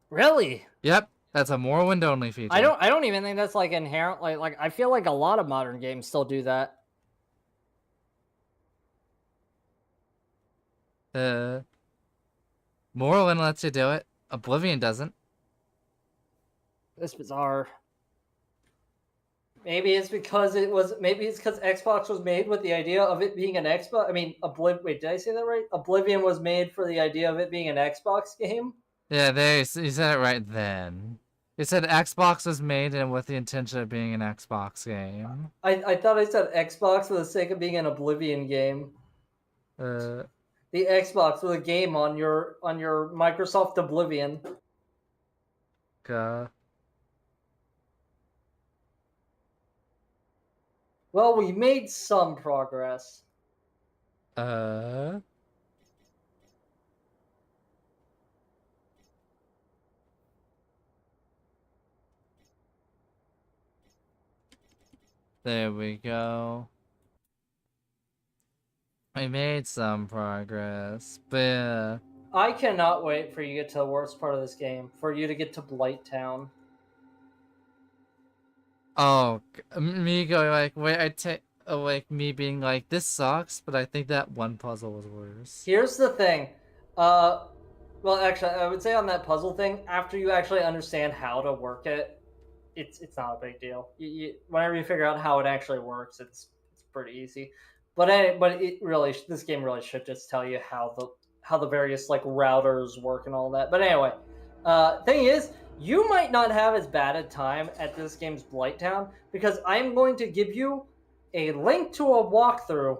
Really? Yep, that's a Morrowind only feature. I don't even think that's like inherent. Like I feel like a lot of modern games still do that. Morrowind lets you do it. Oblivion doesn't. That's bizarre. Maybe it's because Xbox was made with the idea of it being an Xbox. I mean, wait, did I say that right? Oblivion was made for the idea of it being an Xbox game. Yeah, you said it right then. You said Xbox was made and with the intention of being an Xbox game. I thought I said Xbox for the sake of being an Oblivion game. The Xbox with a game on your Microsoft Oblivion. Well, we made some progress. There we go. We made some progress, but yeah. I cannot wait for you to get to the worst part of this game, for you to get to Blight Town. Oh, me going like, wait, I take, like, me being like, this sucks, but I think that one puzzle was worse. Here's the thing. Well, actually, I would say on that puzzle thing, after you actually understand how to work it, it's not a big deal. Whenever you figure out how it actually works, it's pretty easy. But it really, this game really should just tell you how the various like routers work and all that. But anyway, thing is, you might not have as bad a time at this game's Blight Town because I'm going to give you a link to a walkthrough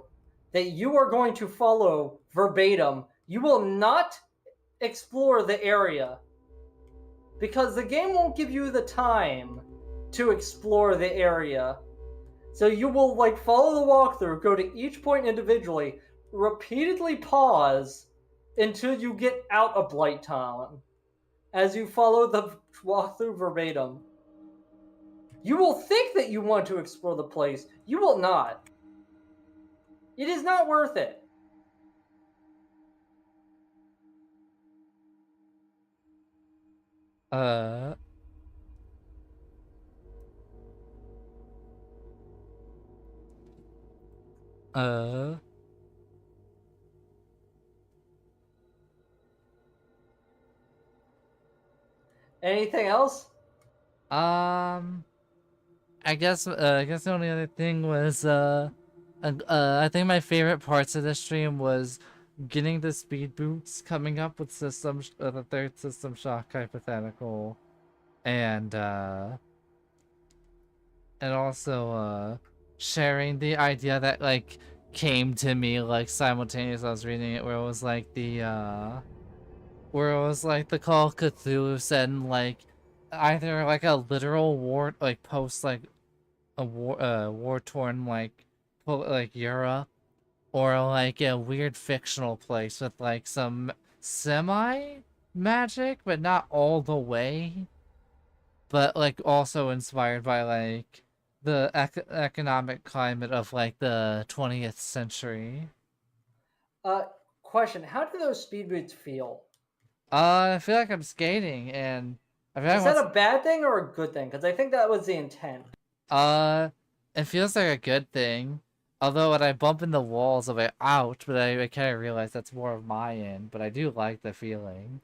that you are going to follow verbatim. You will not explore the area because the game won't give you the time to explore the area. So you will like follow the walkthrough, go to each point individually, repeatedly pause until you get out of Blight Town as you follow the walkthrough verbatim. You will think that you want to explore the place. You will not. It is not worth it. Uh, uh, Anything else? I guess the only other thing was, I think my favorite parts of the stream was getting the speed boots, coming up with the third system shock hypothetical, and also, sharing the idea that, like, came to me, like, simultaneously as I was reading it, where it was like where it was like the Call of Cthulhu said, like, either like a literal war, like, post, like, a war-torn, like Europe, or like a weird fictional place with like some semi magic, but not all the way, but like also inspired by like the economic climate of like the 20th century. Question: how do those speed boots feel? I feel like I'm skating, and I feel like Is that a bad thing or a good thing? Because I think that was the intent. it feels like a good thing. Although when I bump into walls, I'm like, ouch, but I kind of realize that's more of my end, but I do like the feeling.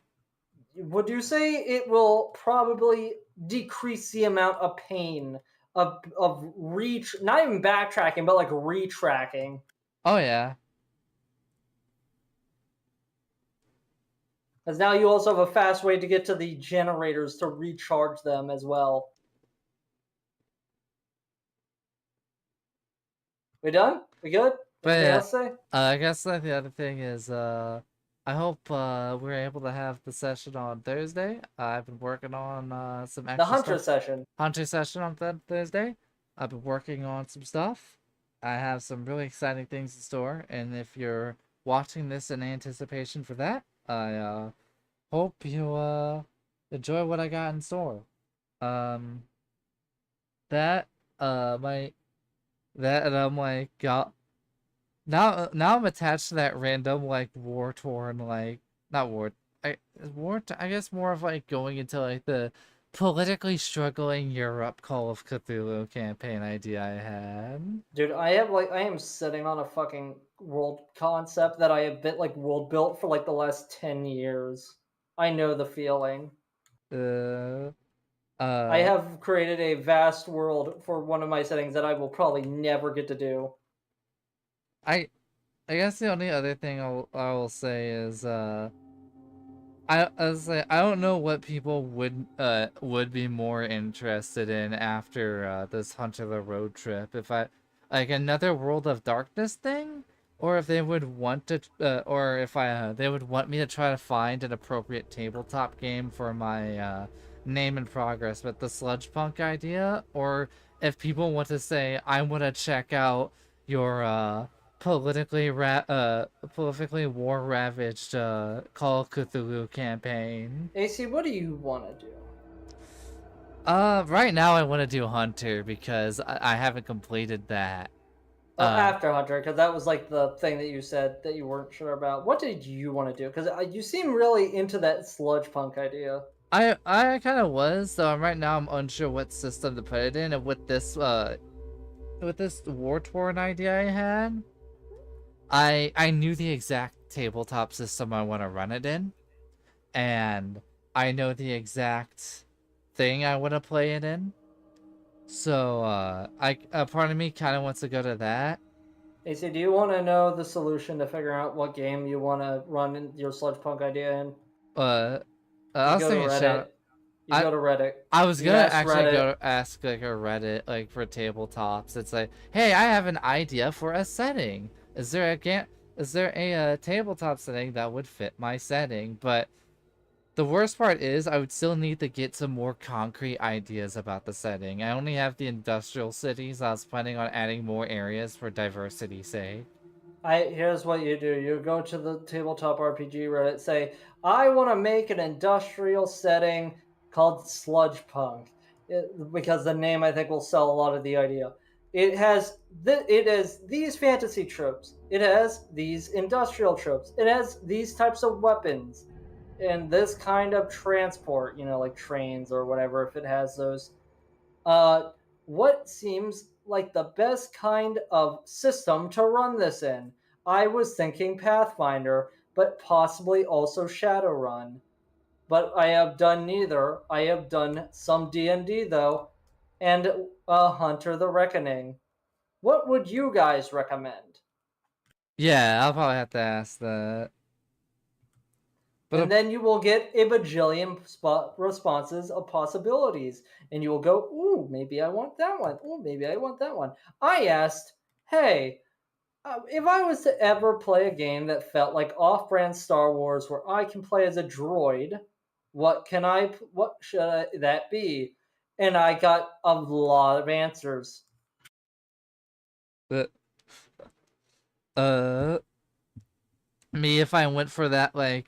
Would you say it will probably decrease the amount of pain of reach, not even backtracking, but like retracking? Oh yeah. Because now you also have a fast way to get to the generators to recharge them as well. We done? We good? But Anything yeah, else to say? I guess the other thing is, I hope we're able to have the session on Thursday. I've been working on some The extra Hunter stuff. session. Hunter session on Thursday. I've been working on some stuff. I have some really exciting things in store, and if you're watching this in anticipation for that, I hope you enjoy what I got in store. Um, that my that and I'm like got now I'm attached to that random like war torn like not war I war I guess more of like going into like the politically struggling Europe Call of Cthulhu campaign idea I had. Dude, I am sitting on a fucking world concept that I have been like world built for like the last 10 years. I know the feeling. Uh I uh have created a vast world for one of my settings that I will probably never get to do. I I guess the only other thing I will say is I was like, I don't know what people would be more interested in after this Hunter the Road trip. If I like another World of Darkness thing, or if they would want to, or if they would want me to try to find an appropriate tabletop game for my name and progress with the sludge punk idea, or if people want to say I want to check out your politically war ravaged Call of Cthulhu campaign. AC, what do you want to do? Right now I want to do Hunter because I haven't completed that. After Hunter, because that was like the thing that you said that you weren't sure about. What did you want to do? Because you seem really into that sludge punk idea. I kind of was, so right now I'm unsure what system to put it in, and with this war torn idea I had, I knew the exact tabletop system I want to run it in, and I know the exact thing I want to play it in. So a part of me kind of wants to go to that. AC, do you want to know the solution to figure out what game you want to run your sludge punk idea in? I You was go to thinking Reddit. You I go to Reddit. I was You gonna ask actually Reddit. go ask like a Reddit like for tabletops. It's like, hey, I have an idea for a setting. Is there a tabletop setting that would fit my setting? But the worst part is I would still need to get some more concrete ideas about the setting. I only have the industrial cities. I was planning on adding more areas for diversity's sake. Here's what you do. You go to the tabletop RPG Reddit, say, I want to make an industrial setting called Sludge Punk. Because the name I think will sell a lot of the idea. It has these fantasy tropes. It has these industrial tropes. It has these types of weapons and this kind of transport, like trains or whatever, if it has those. Uh, what seems like the best kind of system to run this in? I was thinking Pathfinder, but possibly also Shadowrun. But I have done neither. I have done some D&D though, and Hunter the Reckoning. What would you guys recommend? Yeah, I'll probably have to ask that. But And then you will get a bajillion responses of possibilities. And you will go, ooh, maybe I want that one. Ooh, maybe I want that one. I asked, hey, if I was to ever play a game that felt like off-brand Star Wars where I can play as a droid, what should that be? And I got a lot of answers. but uh me if I went for that like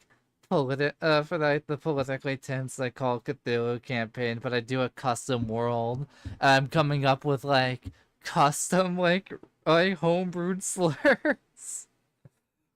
for like the politically tense like Call of Cthulhu campaign, but I do a custom world. I'm coming up with like custom like homebrewed slurs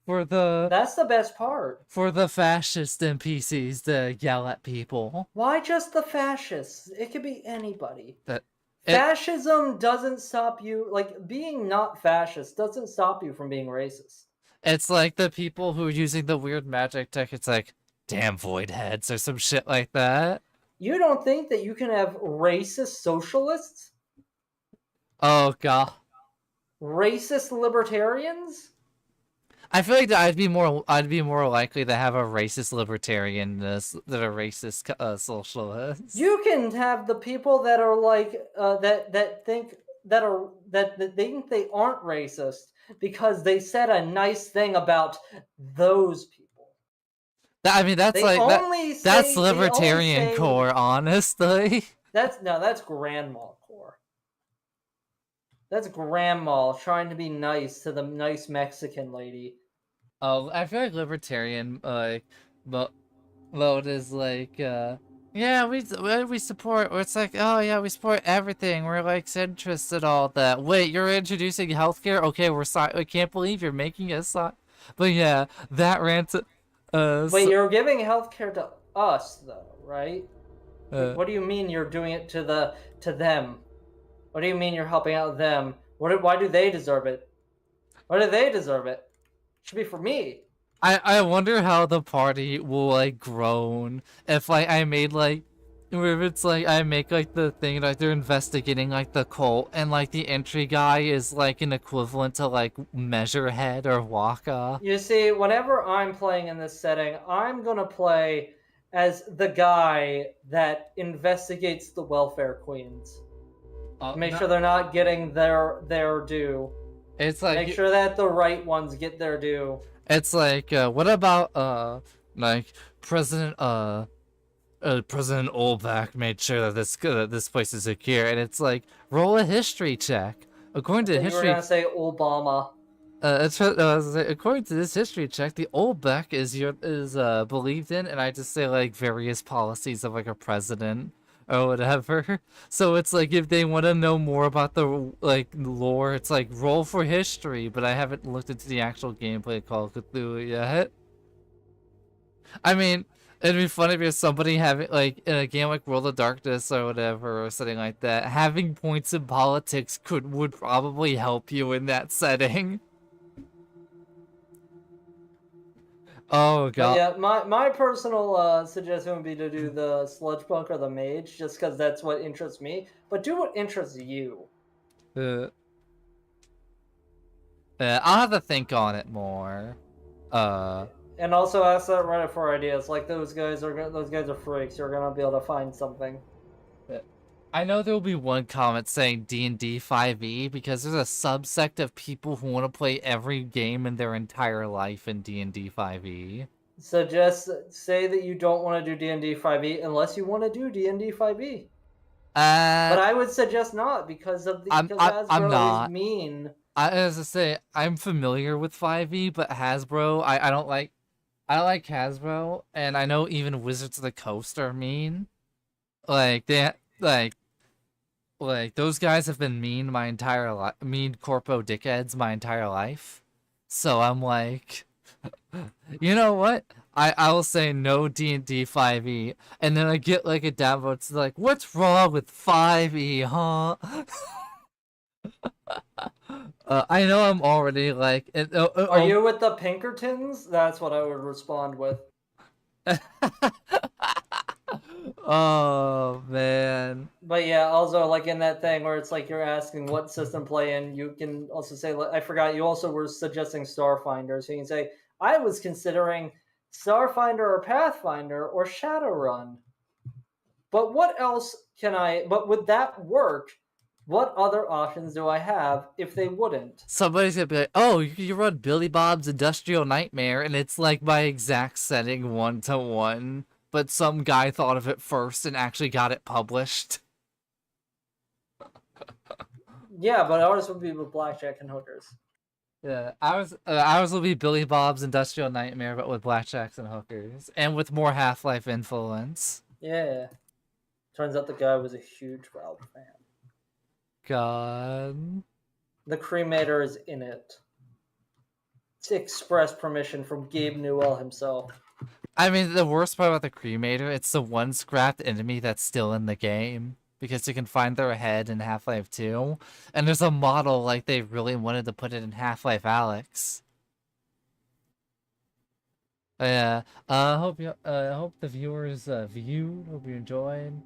That's the best part. for the fascist NPCs to yell at people. Why just the fascists? It could be anybody. That Fascism doesn't stop you, like being not fascist doesn't stop you from being racist. it's like the people who are using the weird magic tech. It's like damn void heads or some shit like that. You don't think that you can have racist socialists? Oh god. Racist libertarians? I feel like I'd be more likely to have a racist libertarian than a racist socialist. You can have the people that are like that think that they think they aren't racist because they said a nice thing about those people. I mean, that's They like only that. That's say- they only libertarian say- core, honestly. That's grandma core. That's grandma trying to be nice to the nice Mexican lady. Oh, I feel like libertarian mode is like yeah, we support. Or it's like, oh yeah, we support everything. We're like centrist and all that. Wait, you're introducing healthcare? Okay, I can't believe you're making us. But yeah, that rant. Wait, you're giving healthcare to us though, right? What Uh, do you mean you're doing it to them? What do you mean you're helping out them? Why do they deserve it? Why do they deserve it? It should be for me. I wonder how the party will like groan if like I made like if it's like I make like the thing like they're investigating like the cult and like the entry guy is like an equivalent to like Measurehead or Waka. You see, whenever I'm playing in this setting, I'm gonna play as the guy that investigates the welfare queens. Make sure they're not getting their due. It's like Make sure that the right ones get their due. it's like what about like President Olbach made sure that this place is secure, and it's like roll a history check. According to You were history, gonna say Obama. according to this history check, the Olbach is believed in, and I just say like various policies of like a president, or whatever. So it's like if they want to know more about the like lore, it's like roll for history. But I haven't looked into the actual gameplay of Call of Cthulhu yet. I mean, it'd be funny if somebody having like in a game like World of Darkness or whatever or something like that, having points in politics would probably help you in that setting. Oh But god. yeah, my personal suggestion would be to do the sludge punk or the mage, just because that's what interests me. But do what interests you. Uh, I'll have to think on it more. And also ask that Reddit for ideas. Like those guys are freaks. You're gonna be able to find something. I know there will be one comment saying D&D 5e because there's a subsect of people who want to play every game in their entire life in D&D 5e. Say that you don't want to do D&D 5e unless you want to do D&D 5e. But I would suggest not because I'm Hasbro is not. mean. As I say, I'm familiar with 5e, but Hasbro, I don't like. I like Hasbro, and I know even Wizards of the Coast are mean. Like they like those guys have been mean my entire life, mean corpo dickheads my entire life. So I'm like, you know what? I will say no D&D 5e, and then I get like a downvote. It's like, what's wrong with 5e, huh? I know I'm already like, Are you with the Pinkertons? That's what I would respond with. oh man. But yeah, also like in that thing where it's like you're asking what system play in, you can also say, I forgot, you also were suggesting Starfinder. So you can say, I was considering Starfinder or Pathfinder or Shadowrun. But what else but would that work? What other options do I have if they wouldn't? Somebody's gonna be like, oh, you run Billy Bob's Industrial Nightmare, and it's like my exact setting 1-to-1, but some guy thought of it first and actually got it published. Yeah, but ours would be with blackjack and hookers. Yeah, ours will be Billy Bob's Industrial Nightmare, but with blackjacks and hookers, and with more Half-Life influence. Yeah. Turns out the guy was a huge Valve fan. God. The cremator is in it. It's express permission from Gabe Newell himself. I mean, the worst part about the cremator, it's the one scrapped enemy that's still in the game. Because you can find their head in Half-Life 2. And there's a model like they really wanted to put it in Half-Life Alyx. Yeah. Hope the viewers viewed. Hope you enjoyed.